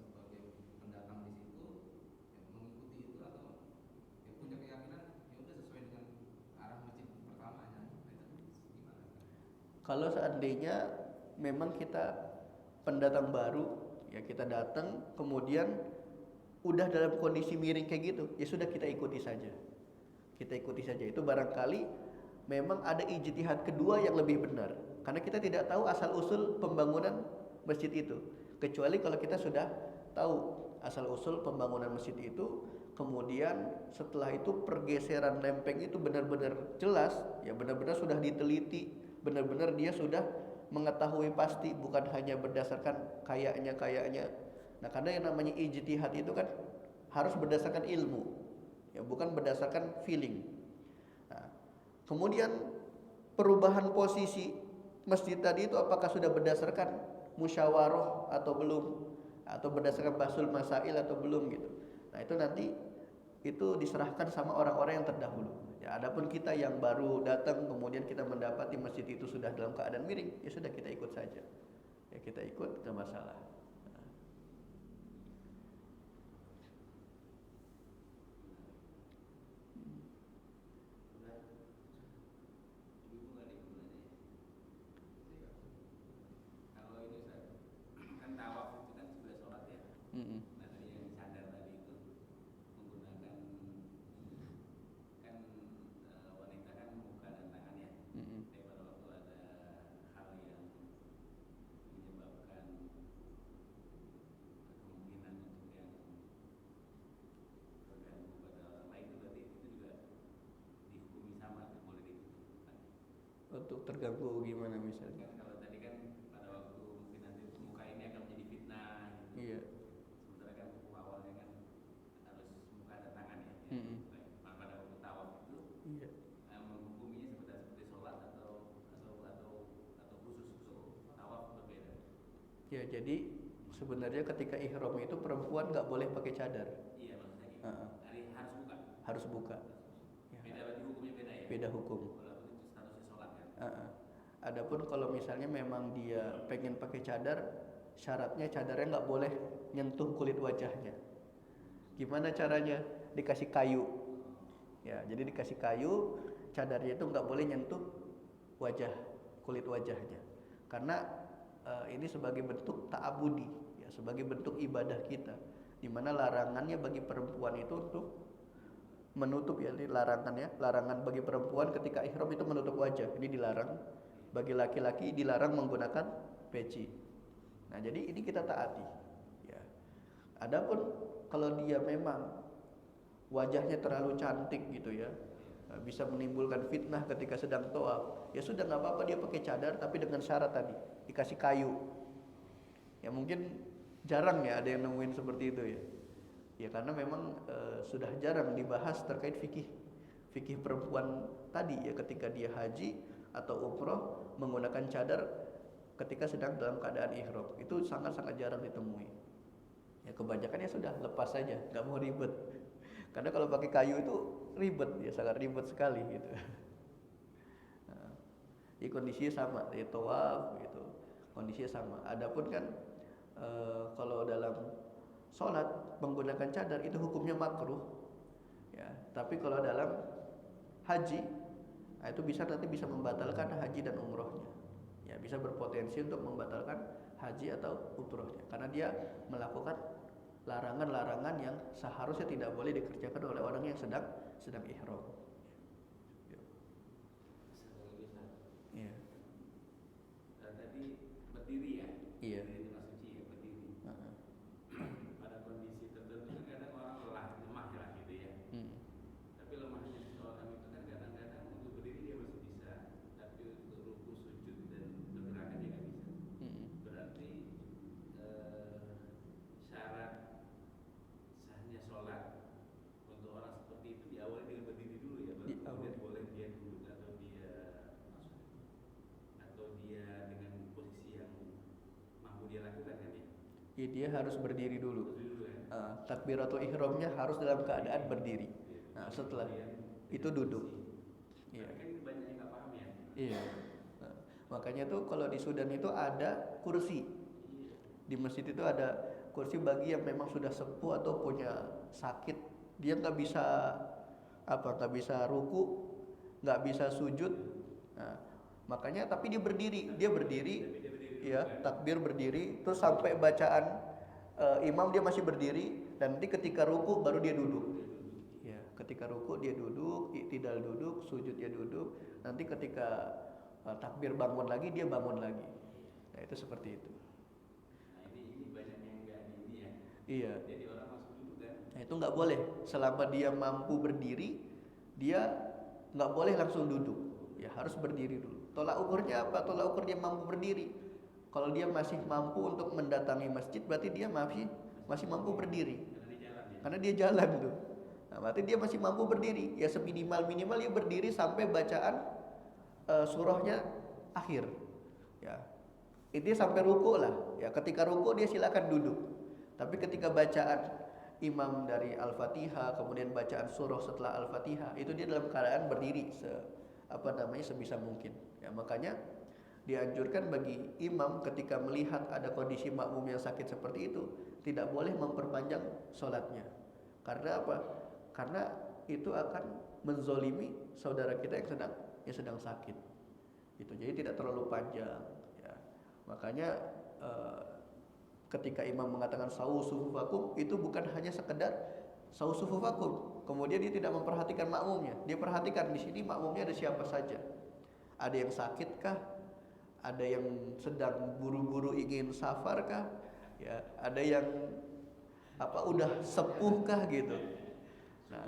sebagai pendatang di situ mengikuti itu atau punya keyakinan ya udah sesuai dengan arah masjid pertamanya. Nah, itu gimana? Kalau seandainya memang kita pendatang baru, ya kita datang kemudian udah dalam kondisi miring kayak gitu, ya sudah kita ikuti saja. Kita ikuti saja. Itu barangkali memang ada ijtihad kedua yang lebih benar. Karena kita tidak tahu asal usul pembangunan masjid itu. Kecuali kalau kita sudah tahu asal usul pembangunan masjid itu, kemudian setelah itu pergeseran lempeng itu benar-benar jelas, ya benar-benar sudah diteliti, benar-benar dia sudah mengetahui pasti, bukan hanya berdasarkan kayaknya. Nah, karena yang namanya ijtihad itu kan harus berdasarkan ilmu, ya bukan berdasarkan feeling. Nah, kemudian perubahan posisi masjid tadi itu apakah sudah berdasarkan musyawarah atau belum, atau berdasarkan basul masail atau belum gitu. Nah, itu nanti itu diserahkan sama orang-orang yang terdahulu. Ya, adapun kita yang baru datang kemudian kita mendapati masjid itu sudah dalam keadaan miring, ya sudah kita ikut saja. Ya kita ikut, tidak masalah. Mm-mm. Nah tadi yang cadar tadi itu menggunakan kan wanita kan muka dan tangan ya. Mm-mm. Tapi pada waktu ada hal yang menyebabkan kemungkinan untuk yang terganggu pada orang lain itu berarti itu juga dihukumi sama atau boleh ditutup. Untuk terganggu gimana misalnya? Kan kalau tadi kan pada waktu mungkin nanti muka ini akan menjadi fitnah gitu. Iya. Sementara kan hukum awalnya kan harus muka dan tangan ya. Mm-mm. Pada waktu tawaf itu Iya. menghukuminya seperti sholat atau khusus untuk tawaf berbeda. Ya, jadi sebenarnya ketika ihram itu perempuan nggak boleh pakai cadar. Iya maksudnya gitu. Uh-uh. Harus buka. Harus buka. Ya. Beda bagi hukumnya beda ya. Beda hukum. Walaupun itu statusnya sholat kan. Uh-uh. Adapun kalau misalnya memang dia pengen pakai cadar, syaratnya cadarnya nggak boleh nyentuh kulit wajahnya. Gimana caranya? Dikasih kayu. Ya, jadi dikasih kayu, cadarnya itu nggak boleh nyentuh wajah, kulit wajahnya. Karena ini sebagai bentuk ta'abudi, ya, sebagai bentuk ibadah kita. Di mana larangannya bagi perempuan itu untuk menutup, ya, larangan bagi perempuan ketika ihram itu menutup wajah. Ini dilarang. Bagi laki-laki dilarang menggunakan peci. Nah, jadi ini kita taati. Ya. Adapun kalau dia memang wajahnya terlalu cantik gitu ya, bisa menimbulkan fitnah ketika sedang tawaf, ya sudah nggak apa-apa dia pakai cadar, tapi dengan syarat tadi dikasih kayu. Ya mungkin jarang ya ada yang nemuin seperti itu ya. Ya karena memang sudah jarang dibahas terkait fikih perempuan tadi ya, ketika dia haji atau umroh menggunakan cadar ketika sedang dalam keadaan ihram, itu sangat-sangat jarang ditemui. Ya kebanyakannya sudah lepas saja, nggak mau ribet. Karena kalau pakai kayu itu ribet, ya sangat ribet sekali gitu. Nah, ya kondisinya sama, ya tawaf gitu, kondisinya sama. Adapun kan kalau dalam sholat menggunakan cadar itu hukumnya makruh, ya. Tapi kalau dalam haji, nah itu nanti bisa membatalkan haji dan umrohnya. Ya bisa berpotensi untuk membatalkan haji atau umrohnya, karena dia melakukan larangan-larangan yang seharusnya tidak boleh dikerjakan oleh orang yang sedang ihram. Iya. Tadi berdiri ya. Iya. Berdiri di suci ya, berdiri. Pada kondisi tertentu kan kadang orang lemah ya gitu ya. Tapi lemahnya seseorang itu kan kadang-kadang untuk berdiri dia masih bisa, tapi untuk ruku, sujud dan bergerakan dia nggak bisa. Berarti syarat sahnya sholat untuk orang seperti itu diawali dengan berdiri dulu ya, baru kemudian boleh dia duduk atau dia dengan posisi yang mampu dia lakukan kan ya? Ya dia harus berdiri dulu. Kan? Takbiratul ihramnya harus dalam keadaan berdiri. Nah setelah itu duduk. Iya. Kan banyak yang nggak paham ya. Iya. Nah, makanya tuh kalau di Sudan itu ada kursi. Di masjid itu ada kursi bagi yang memang sudah sepuh atau punya sakit, dia nggak bisa ruku, nggak bisa sujud. Nah, makanya tapi dia berdiri, ya takbir berdiri, terus sampai bacaan imam dia masih berdiri, dan nanti ketika ruku baru dia duduk. Ya, ketika ruku dia duduk, iktidal duduk, sujud dia duduk, nanti ketika takbir bangun lagi dia bangun lagi. Nah itu seperti itu. Iya. Jadi orang langsung duduk kan? Nah itu nggak boleh. Selama dia mampu berdiri, dia nggak boleh langsung duduk. Ya harus berdiri dulu. Tolak ukurnya apa? Tolak ukur dia mampu berdiri. Kalau dia masih mampu untuk mendatangi masjid, berarti dia masih mampu berdiri. Karena dia jalan tuh. Nah, berarti dia masih mampu berdiri. Ya seminimal dia berdiri sampai bacaan surahnya akhir. Ya. Itu sampai ruku lah. Ya ketika ruku dia silakan duduk. Tapi ketika bacaan imam dari Al-Fatihah, kemudian bacaan surah setelah Al-Fatihah, itu dia dalam keadaan berdiri sebisa mungkin. Ya, makanya dianjurkan bagi imam ketika melihat ada kondisi makmum yang sakit seperti itu, tidak boleh memperpanjang sholatnya. Karena apa? Karena itu akan menzolimi saudara kita yang sedang sakit. Itu jadi tidak terlalu panjang. Ya. Makanya Ketika imam mengatakan sawu sufufakum, itu bukan hanya sekedar sawu sufufakum. Kemudian dia tidak memperhatikan makmumnya. Dia perhatikan di sini makmumnya ada siapa saja. Ada yang sakit kah? Ada yang sedang buru-buru ingin safar kah? Ya, ada yang udah sepuh kah gitu. Nah,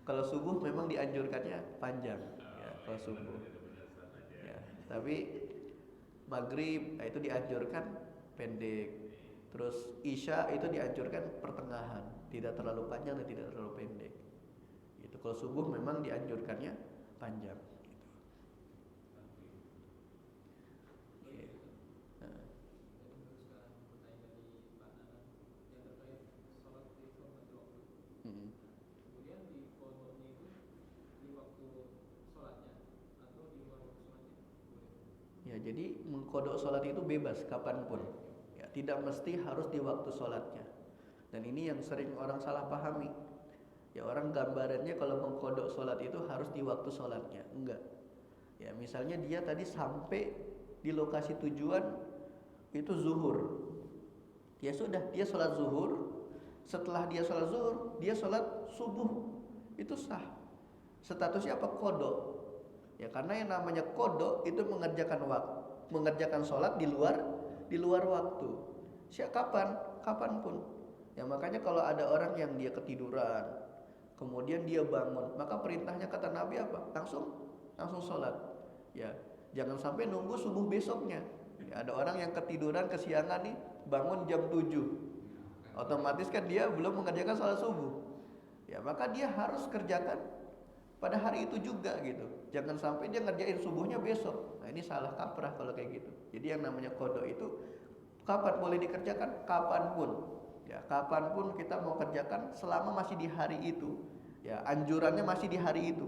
kalau subuh memang dianjurkannya panjang, ya, kalau subuh. Ya, tapi maghrib itu dianjurkan pendek. Terus isya itu dianjurkan pertengahan, tidak terlalu panjang dan tidak terlalu pendek. Itu kalau subuh memang dianjurkannya panjang. Ya, jadi mengkodok sholat itu bebas kapanpun. Ya, tidak mesti harus di waktu sholatnya. Dan ini yang sering orang salah pahami. Ya, orang gambarannya kalau mengkodok sholat itu harus di waktu sholatnya. Enggak. Ya, misalnya dia tadi sampai di lokasi tujuan itu zuhur. Ya sudah, dia sholat zuhur. Setelah dia sholat zuhur, dia sholat subuh. Itu sah. Statusnya apa? Kodok. Ya, karena yang namanya kodok itu mengerjakan sholat di luar waktu. Kapanpun. Ya, makanya kalau ada orang yang dia ketiduran, kemudian dia bangun, maka perintahnya kata Nabi apa? Langsung sholat. Ya, jangan sampai nunggu subuh besoknya. Ya, ada orang yang ketiduran kesiangan nih, bangun jam 7. Otomatis kan dia belum mengerjakan sholat subuh. Ya, maka dia harus kerjakan pada hari itu juga gitu. Jangan sampai dia ngerjain subuhnya besok. Nah, ini salah kaprah kalau kayak gitu. Jadi yang namanya kodok itu kapan boleh dikerjakan? Kapanpun. Ya, kapanpun kita mau kerjakan selama masih di hari itu. Ya, anjurannya masih di hari itu.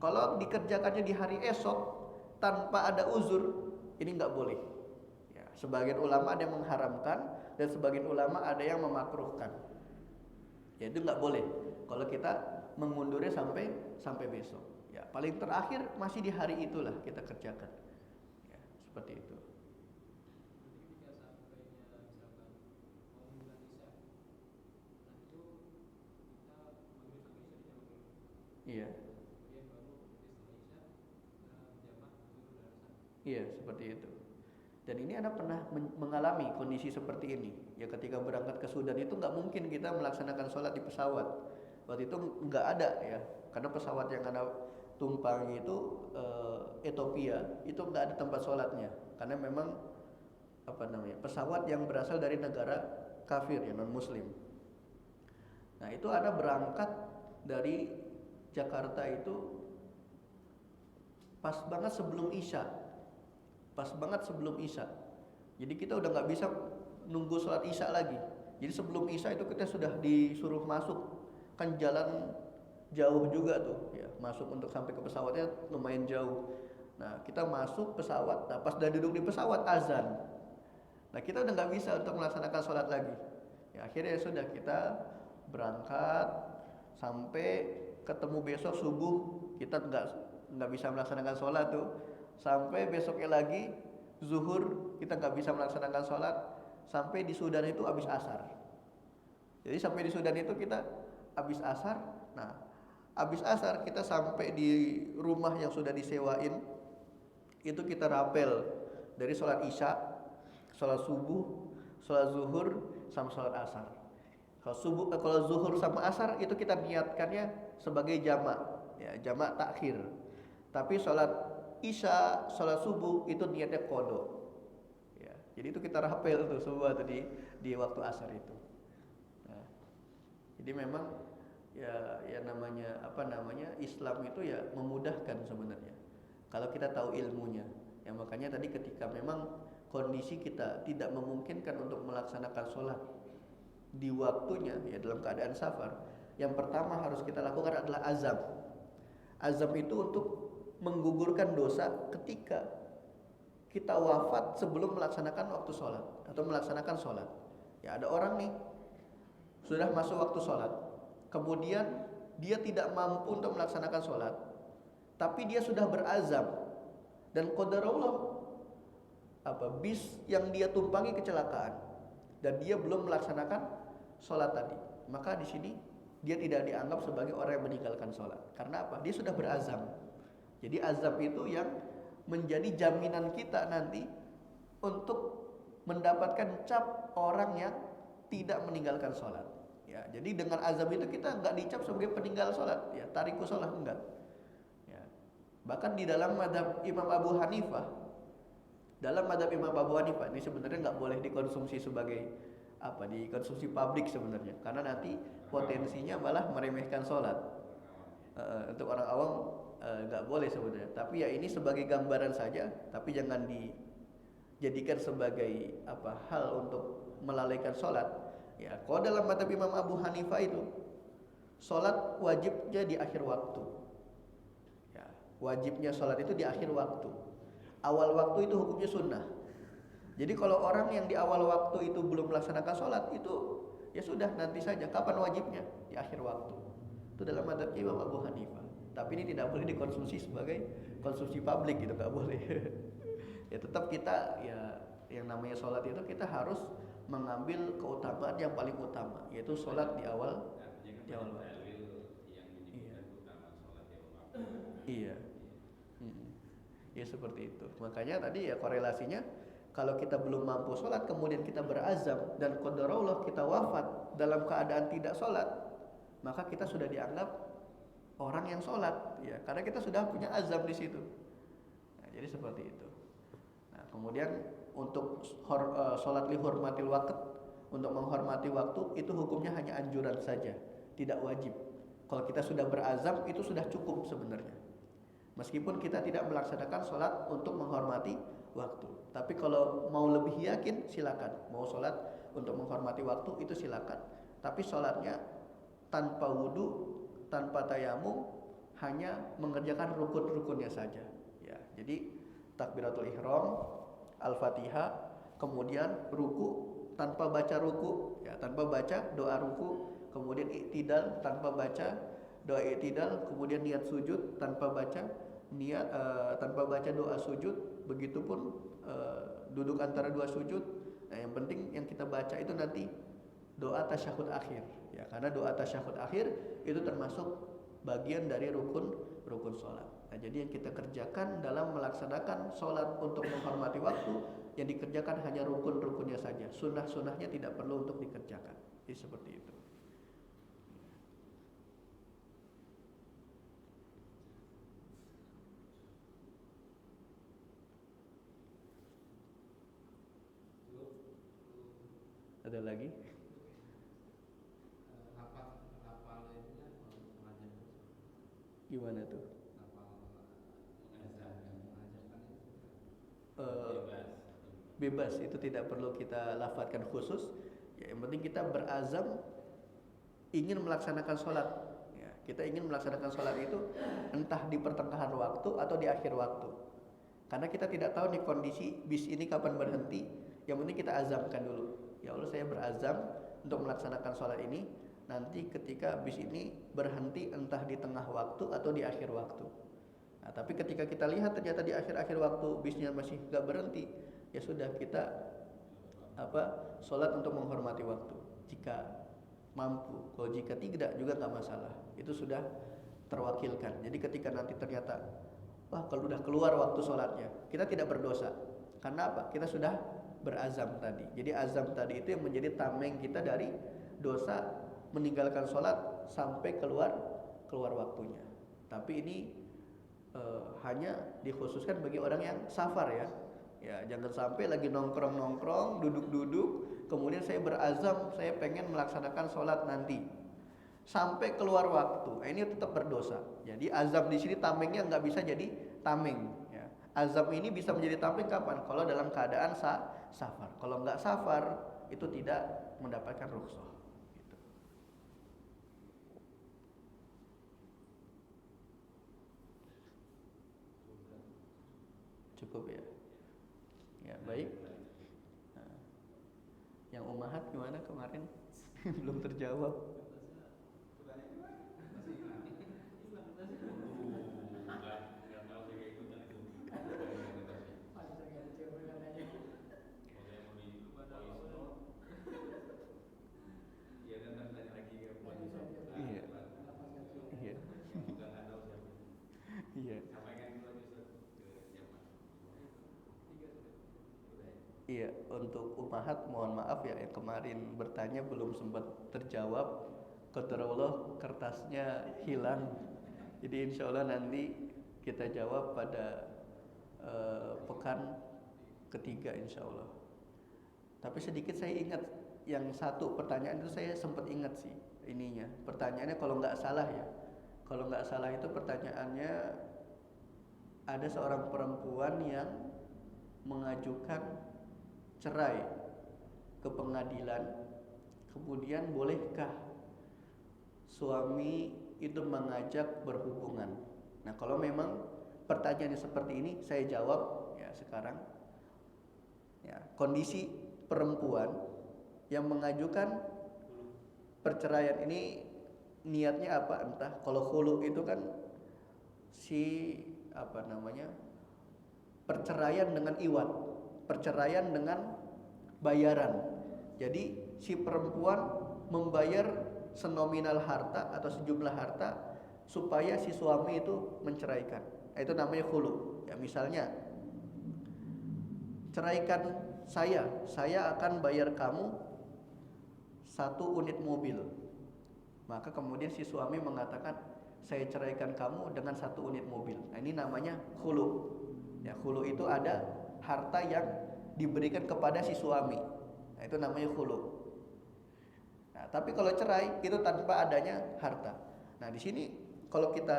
Kalau dikerjakannya di hari esok tanpa ada uzur, ini nggak boleh. Ya, sebagian ulama ada yang mengharamkan dan sebagian ulama ada yang memakruhkan. Ya, itu nggak boleh. Kalau kita mengundurnya sampai besok. Ya, paling terakhir masih di hari itulah kita kerjakan. Ya, seperti itu. Iya. Iya, seperti itu. Dan ini Anda pernah mengalami kondisi seperti ini. Ya, ketika berangkat ke Sudan itu nggak mungkin kita melaksanakan sholat di pesawat. Waktu itu nggak ada ya, karena pesawat yang Anda tumpangi itu Ethiopia, itu nggak ada tempat sholatnya. Karena memang pesawat yang berasal dari negara kafir ya, non muslim. Nah, itu Anda berangkat dari Jakarta itu pas banget sebelum Isya. Jadi kita udah nggak bisa nunggu sholat Isya lagi. Jadi sebelum Isya itu kita sudah disuruh masuk, kan jalan jauh juga tuh ya, masuk untuk sampai ke pesawatnya lumayan jauh. Nah, kita masuk pesawat, nah pas udah duduk di pesawat azan. Nah, kita udah nggak bisa untuk melaksanakan sholat lagi. Ya, akhirnya ya sudah, kita berangkat sampai ketemu besok subuh, kita nggak bisa melaksanakan sholat tuh. Sampai besoknya lagi zuhur kita nggak bisa melaksanakan sholat. Sampai di Sudan itu habis asar. Jadi sampai di Sudan itu kita habis asar. Nah, habis asar kita sampai di rumah yang sudah disewain. Itu kita rapel dari sholat isya, sholat subuh, sholat zuhur, sama sholat asar. Kalau zuhur sama asar itu kita niatkannya sebagai jamak, ya, jamak takhir. Tapi sholat isya, sholat subuh itu niatnya qadha. Ya, jadi itu kita rapel tuh semua tuh di waktu asar itu. Nah, jadi memang ya namanya Islam itu ya memudahkan sebenarnya. Kalau kita tahu ilmunya. Ya, makanya tadi ketika memang kondisi kita tidak memungkinkan untuk melaksanakan sholat di waktunya ya dalam keadaan safar, yang pertama harus kita lakukan adalah azam. Azam itu untuk menggugurkan dosa ketika kita wafat sebelum melaksanakan waktu sholat atau melaksanakan sholat. Ya, ada orang nih sudah masuk waktu sholat, kemudian dia tidak mampu untuk melaksanakan sholat, tapi dia sudah berazam dan qadarullah bis yang dia tumpangi kecelakaan dan dia belum melaksanakan sholat tadi, maka di sini dia tidak dianggap sebagai orang yang meninggalkan sholat. Karena apa? Dia sudah berazam. Jadi azam itu yang menjadi jaminan kita nanti untuk mendapatkan cap orang yang tidak meninggalkan sholat. Ya, jadi dengan azam itu kita nggak dicap sebagai peninggal sholat, ya tariku sholat enggak. Ya. Bahkan di dalam madhab Imam Abu Hanifah, ini sebenarnya nggak boleh dikonsumsi sebagai dikonsumsi publik sebenarnya, karena nanti potensinya malah meremehkan sholat. Untuk orang awam nggak boleh sebenarnya. Tapi ya ini sebagai gambaran saja, tapi jangan dijadikan sebagai hal untuk melalaikan sholat. Ya, kalau dalam madhab Imam Abu Hanifah itu sholat wajibnya di akhir waktu. Ya, wajibnya sholat itu di akhir waktu. Awal waktu itu hukumnya sunnah. Jadi kalau orang yang di awal waktu itu belum melaksanakan sholat, itu ya sudah, nanti saja. Kapan wajibnya? Di akhir waktu. Itu dalam madhab Imam Abu Hanifah. Tapi ini tidak boleh dikonsumsi sebagai konsumsi publik, gitu, nggak boleh. Ya tetap kita, ya yang namanya sholat itu kita harus mengambil keutamaan yang paling utama, yaitu sholat di awal waktu. Iya. Ya seperti itu. Makanya tadi ya korelasinya, kalau kita belum mampu sholat kemudian kita berazam dan qadarullah kita wafat dalam keadaan tidak sholat, maka kita sudah dianggap orang yang sholat, ya karena kita sudah punya azam di situ. Nah, jadi seperti itu. Nah, kemudian untuk sholat li hurmatil waqt, untuk menghormati waktu, itu hukumnya hanya anjuran saja, tidak wajib. Kalau kita sudah berazam itu sudah cukup sebenarnya. Meskipun kita tidak melaksanakan sholat untuk menghormati waktu, tapi kalau mau lebih yakin silakan. Mau sholat untuk menghormati waktu itu silakan. Tapi sholatnya tanpa wudu, tanpa tayamum, hanya mengerjakan rukun-rukunnya saja. Ya, jadi takbiratul ihram, al-fatihah, kemudian ruku tanpa baca ruku, ya tanpa baca doa ruku, kemudian i'tidal tanpa baca doa i'tidal, kemudian niat sujud tanpa baca doa sujud, begitupun duduk antara dua sujud. Nah, yang penting yang kita baca itu nanti doa tasyahud akhir, ya karena doa tasyahud akhir itu termasuk bagian dari rukun sholat. Nah, jadi yang kita kerjakan dalam melaksanakan sholat untuk menghormati waktu, yang dikerjakan hanya rukun-rukunnya saja, sunnah-sunnahnya tidak perlu untuk dikerjakan. Jadi seperti itu. Ada lagi? Gimana tuh? Bebas, itu tidak perlu kita lafadzkan khusus. Ya, yang penting kita berazam ingin melaksanakan sholat. Ya, kita ingin melaksanakan sholat itu entah di pertengahan waktu atau di akhir waktu. Karena kita tidak tahu nih kondisi bis ini kapan berhenti. Yang penting kita azamkan dulu. Ya Allah, saya berazam untuk melaksanakan sholat ini. Nanti ketika bis ini berhenti entah di tengah waktu atau di akhir waktu. Nah, tapi ketika kita lihat ternyata di akhir-akhir waktu bisnya masih gak berhenti, ya sudah, kita sholat untuk menghormati waktu jika mampu. Kalau jika tidak juga gak masalah, itu sudah terwakilkan. Jadi ketika nanti ternyata kalau udah keluar waktu sholatnya, kita tidak berdosa. Karena apa? Kita sudah berazam tadi. Jadi azam tadi itu yang menjadi tameng kita dari dosa meninggalkan sholat sampai keluar waktunya. Tapi ini hanya dikhususkan bagi orang yang safar, ya. Ya, jangan sampai lagi nongkrong, duduk-duduk, kemudian saya berazam, saya pengen melaksanakan sholat nanti sampai keluar waktu. Ini tetap berdosa. Jadi azam di sini tamengnya nggak bisa jadi tameng. Ya. Azam ini bisa menjadi tameng kapan? Kalau dalam keadaan safar. Kalau nggak safar itu tidak mendapatkan rukhsah. Gitu. Cukup ya. Ya baik. Nah, yang ummahat gimana kemarin? Belum terjawab. Iya, untuk umahat mohon maaf ya yang kemarin bertanya belum sempat terjawab. Qadarullah kertasnya hilang. Jadi insya Allah nanti kita jawab pada pekan ketiga insya Allah. Tapi sedikit saya ingat yang satu pertanyaan itu saya sempat ingat sih ininya. Pertanyaannya kalau nggak salah ya, kalau nggak salah itu pertanyaannya ada seorang perempuan yang mengajukan cerai ke pengadilan, kemudian bolehkah suami itu mengajak berhubungan? Nah, kalau memang pertanyaannya seperti ini, saya jawab ya sekarang. Ya, kondisi perempuan yang mengajukan perceraian ini niatnya apa entah. Kalau khulu itu kan si apa namanya? Perceraian dengan iwat, perceraian dengan bayaran. Jadi si perempuan membayar senominal harta atau sejumlah harta supaya si suami itu menceraikan. Itu namanya khulu. Ya misalnya ceraikan saya akan bayar kamu 1 unit mobil. Maka kemudian si suami mengatakan saya ceraikan kamu dengan 1 unit mobil. Nah, ini namanya khulu. Ya, khulu itu ada harta yang diberikan kepada si suami. Nah, itu namanya khulu. Nah, tapi kalau cerai itu tanpa adanya harta. Nah, di sini kalau kita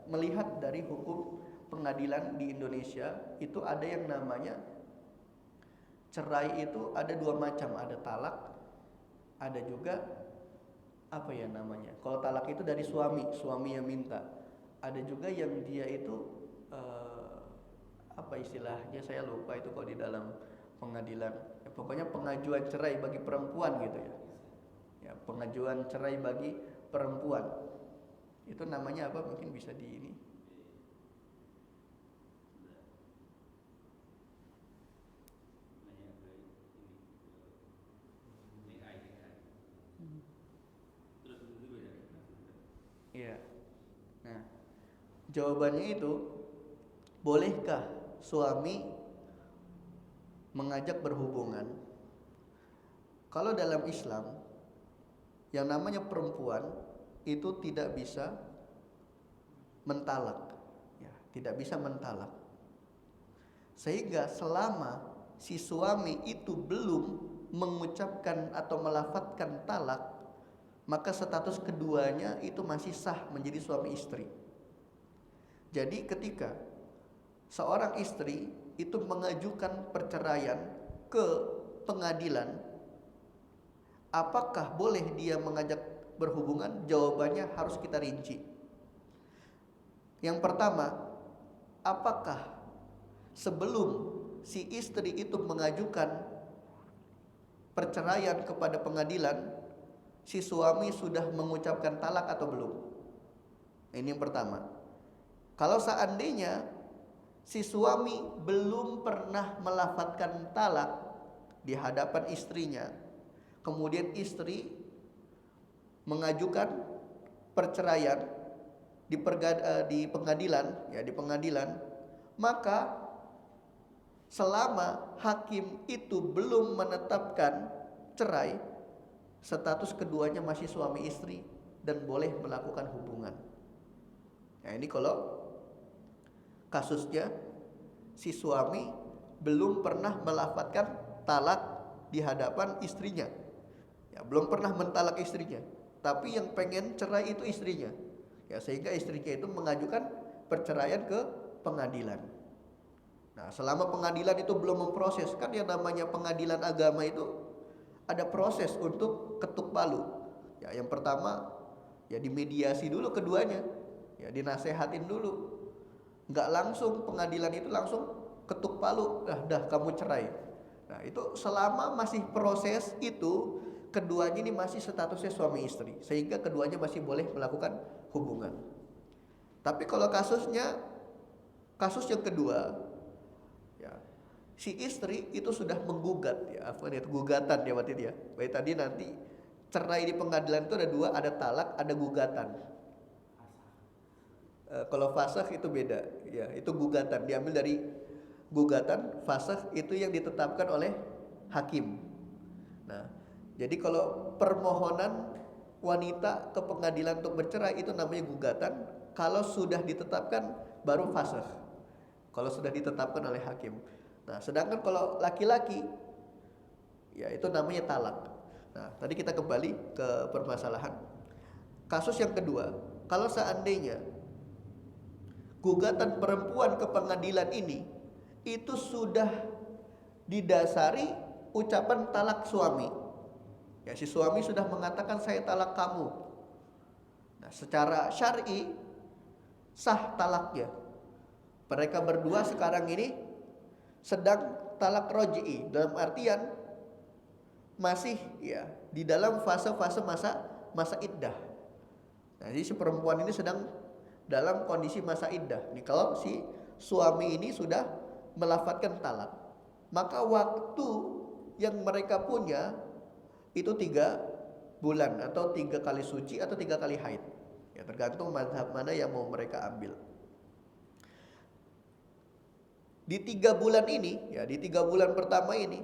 melihat dari hukum pengadilan di Indonesia itu ada yang namanya cerai itu ada 2 macam, ada talak, ada juga apa ya namanya? Kalau talak itu dari suami yang minta. Ada juga yang dia itu apa istilahnya saya lupa itu kalau di dalam pengadilan. Ya, pokoknya pengajuan cerai bagi perempuan gitu ya. Ya, pengajuan cerai bagi perempuan. Itu namanya apa? Mungkin bisa di ini. Iya. Nah, jawabannya itu bolehkah suami mengajak berhubungan? Kalau dalam Islam yang namanya perempuan itu tidak bisa mentalak, ya, tidak bisa mentalak. Sehingga selama si suami itu belum mengucapkan atau melafadzkan talak, maka status keduanya itu masih sah menjadi suami istri. Jadi ketika seorang istri itu mengajukan perceraian ke pengadilan, apakah boleh dia mengajak berhubungan? Jawabannya harus kita rinci. Yang pertama, apakah sebelum si istri itu mengajukan perceraian kepada pengadilan, si suami sudah mengucapkan talak atau belum? Ini yang pertama. Kalau seandainya si suami belum pernah melafadzkan talak di hadapan istrinya, kemudian istri mengajukan perceraian di pengadilan, maka selama hakim itu belum menetapkan cerai, status keduanya masih suami istri dan boleh melakukan hubungan. Nah, ini kalau kasusnya si suami belum pernah melafadzkan talak di hadapan istrinya. Ya, belum pernah mentalak istrinya, tapi yang pengen cerai itu istrinya. Ya, sehingga istrinya itu mengajukan perceraian ke pengadilan. Nah, selama pengadilan itu belum memproses, kan yang namanya pengadilan agama itu ada proses untuk ketuk palu. Ya, yang pertama ya dimediasi dulu keduanya, ya dinasehatin dulu. Nggak langsung pengadilan itu langsung ketuk palu, dah kamu cerai. Nah, itu selama masih proses itu keduanya ini masih statusnya suami istri, sehingga keduanya masih boleh melakukan hubungan. Tapi kalau kasus yang kedua, ya, si istri itu sudah menggugat, ya, gugatan ya waktu itu ya. Baik tadi nanti cerai di pengadilan itu ada 2, ada talak, ada gugatan. Kalau fasakh itu beda, ya, itu gugatan, diambil dari gugatan fasakh itu yang ditetapkan oleh hakim. Nah, jadi kalau permohonan wanita ke pengadilan untuk bercerai itu namanya gugatan. Kalau sudah ditetapkan baru fasakh. Kalau sudah ditetapkan oleh hakim. Nah, sedangkan kalau laki-laki ya itu namanya talak. Nah, tadi kita kembali ke permasalahan. Kasus yang kedua, kalau seandainya gugatan perempuan ke pengadilan ini itu sudah didasari ucapan talak suami. Ya, si suami sudah mengatakan saya talak kamu. Nah, secara syar'i sah talaknya. Mereka berdua sekarang ini sedang talak roj'i, dalam artian masih ya di dalam fase-fase masa iddah. Nah, jadi si perempuan ini sedang dalam kondisi masa iddah. Nih kalau si suami ini sudah melafadzkan talak, maka waktu yang mereka punya itu 3 bulan atau 3 kali suci atau 3 kali haid. Ya tergantung mazhab mana yang mau mereka ambil. Di 3 bulan ini, ya di 3 bulan pertama ini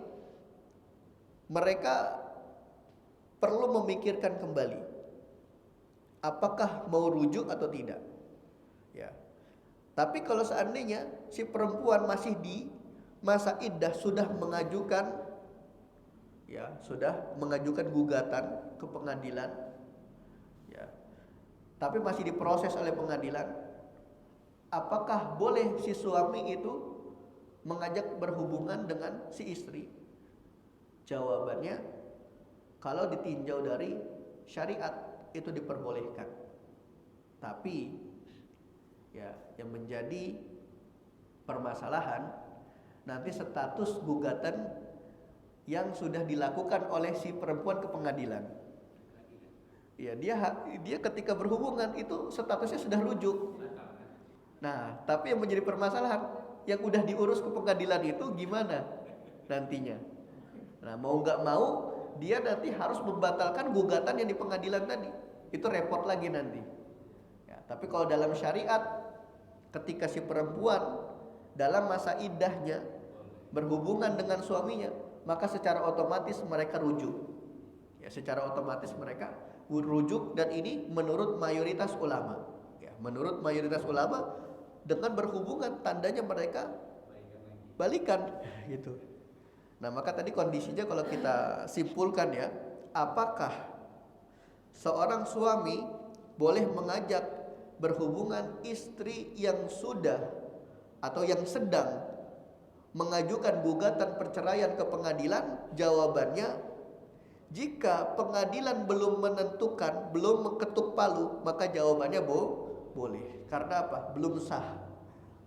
mereka perlu memikirkan kembali apakah mau rujuk atau tidak. Ya. Tapi kalau seandainya si perempuan masih di masa iddah sudah mengajukan gugatan ke pengadilan, ya. Tapi masih diproses oleh pengadilan, apakah boleh si suami itu mengajak berhubungan dengan si istri? Jawabannya, kalau ditinjau dari syariat itu diperbolehkan. Tapi ya yang menjadi permasalahan nanti status gugatan yang sudah dilakukan oleh si perempuan ke pengadilan. Ya, dia ketika berhubungan itu statusnya sudah rujuk. Nah, tapi yang menjadi permasalahan yang udah diurus ke pengadilan itu gimana nantinya? Nah, mau nggak mau dia nanti harus membatalkan gugatan yang di pengadilan tadi. Itu repot lagi nanti. Ya, tapi kalau dalam syariat, ketika si perempuan dalam masa iddahnya berhubungan dengan suaminya, maka secara otomatis mereka rujuk. Ya, secara otomatis mereka rujuk, dan ini menurut mayoritas ulama. Ya, menurut mayoritas ulama dengan berhubungan tandanya mereka balikan gitu. Nah, maka tadi kondisinya kalau kita simpulkan ya, apakah seorang suami boleh mengajak berhubungan istri yang sudah atau yang sedang mengajukan gugatan perceraian ke pengadilan? Jawabannya, jika pengadilan belum menentukan, belum mengetuk palu, maka jawabannya boleh. Karena apa? Belum sah.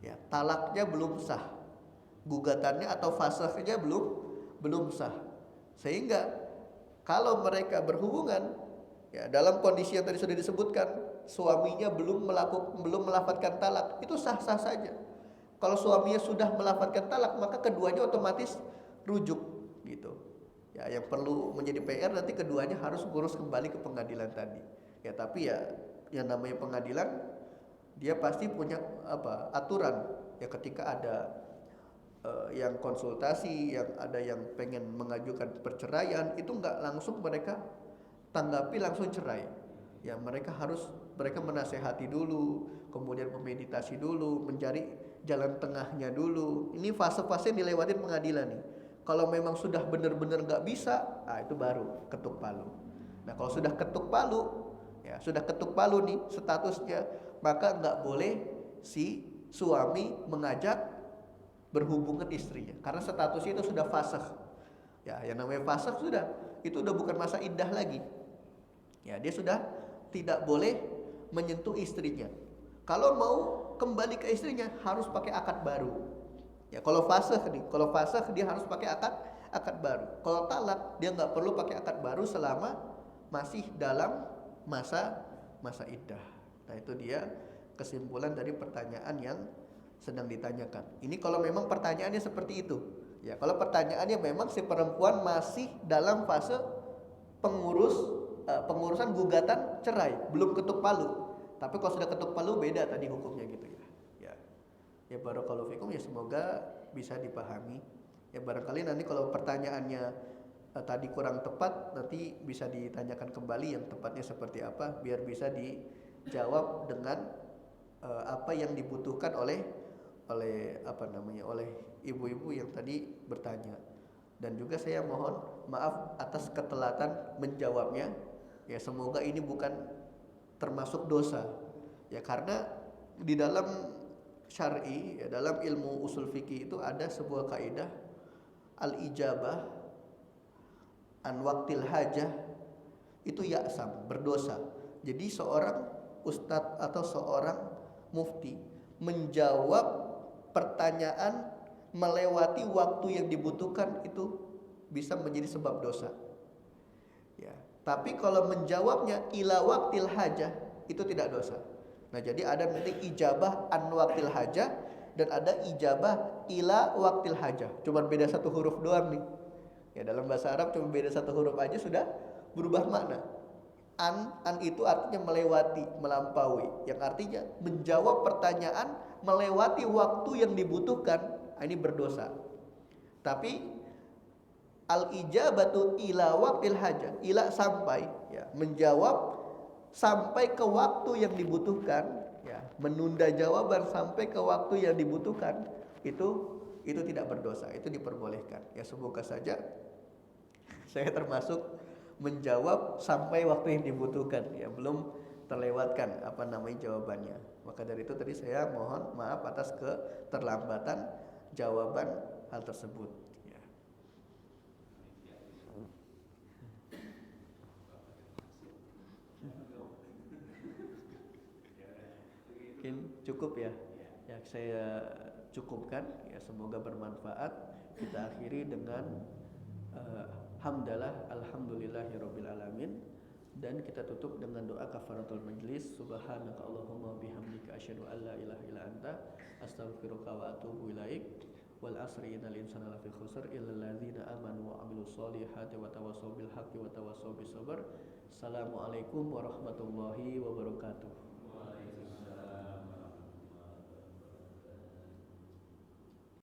Ya, talaknya belum sah. Gugatannya atau fasahnya belum sah. Sehingga kalau mereka berhubungan ya dalam kondisi yang tadi sudah disebutkan, suaminya belum melafadzkan talak, itu sah-sah saja. Kalau suaminya sudah melafadzkan talak, maka keduanya otomatis rujuk gitu. Ya, yang perlu menjadi PR nanti keduanya harus ngurus kembali ke pengadilan tadi. Ya, tapi ya yang namanya pengadilan dia pasti punya aturan. Ya, ketika ada yang konsultasi, yang ada yang pengen mengajukan perceraian, itu nggak langsung mereka tanggapi langsung cerai. Ya, mereka menasehati dulu, kemudian memeditasi dulu, mencari jalan tengahnya dulu. Ini fase-fase yang dilewatin pengadilan nih. Kalau memang sudah benar-benar nggak bisa, itu baru ketuk palu. Nah, kalau sudah ketuk palu nih statusnya, maka nggak boleh si suami mengajak berhubungan istrinya, karena statusnya itu sudah fasakh. Ya, yang namanya fasakh itu udah bukan masa iddah lagi. Ya, dia sudah tidak boleh menyentuh istrinya. Kalau mau kembali ke istrinya harus pakai akad baru. Ya, kalau fasakh dia harus pakai akad baru. Kalau talak dia nggak perlu pakai akad baru selama masih dalam masa iddah. Nah, itu dia kesimpulan dari pertanyaan yang sedang ditanyakan. Ini kalau memang pertanyaannya seperti itu. Ya, kalau pertanyaannya memang si perempuan masih dalam fase pengurusan gugatan cerai, belum ketuk palu. Tapi kalau sudah ketuk palu beda tadi hukumnya gitu ya. Ya barakallahu fikum, ya semoga bisa dipahami. Ya barangkali nanti kalau pertanyaannya tadi kurang tepat, nanti bisa ditanyakan kembali yang tepatnya seperti apa, biar bisa dijawab dengan apa yang dibutuhkan oleh oleh ibu-ibu yang tadi bertanya. Dan juga saya mohon maaf atas ketelatan menjawabnya. Ya semoga ini bukan termasuk dosa. Ya karena di dalam syar'i, ya, dalam ilmu usul fikih itu ada sebuah kaidah al-ijabah an waqtil hajah itu ya'sam, berdosa. Jadi seorang ustadz atau seorang mufti menjawab pertanyaan melewati waktu yang dibutuhkan itu bisa menjadi sebab dosa. Ya, tapi kalau menjawabnya ila waqtil hajah itu tidak dosa. Nah, jadi ada nanti ijabah an waqtil hajah dan ada ijabah ila waqtil hajah. Cuma beda satu huruf doang nih. Ya, dalam bahasa Arab cuma beda satu huruf aja sudah berubah makna. An itu artinya melewati, melampaui, yang artinya menjawab pertanyaan melewati waktu yang dibutuhkan, ini berdosa. Tapi al-ijabatu ila waqtil hajah, ila sampai, ya, menjawab sampai ke waktu yang dibutuhkan, ya, menunda jawaban sampai ke waktu yang dibutuhkan, itu tidak berdosa, itu diperbolehkan. Ya semoga saja saya termasuk menjawab sampai waktu yang dibutuhkan, ya belum terlewatkan jawabannya. Maka dari itu tadi saya mohon maaf atas keterlambatan jawaban hal tersebut. Ya. Mungkin cukup ya. Ya saya cukupkan. Ya semoga bermanfaat. Kita akhiri dengan hamdalah alhamdulillahirabbil alamin, dan kita tutup dengan doa kafaratul majlis. Subhanaka Allahumma bihamdika asyhadu an la ilaha illa anta astaghfiruka wa atubu ilaik. Wal asri innal insana lafi khusr illal ladzina amanu wa amilus solihati wa tawassaw bil haqqi wa tawassaw bis sabr. Assalamualaikum warahmatullahi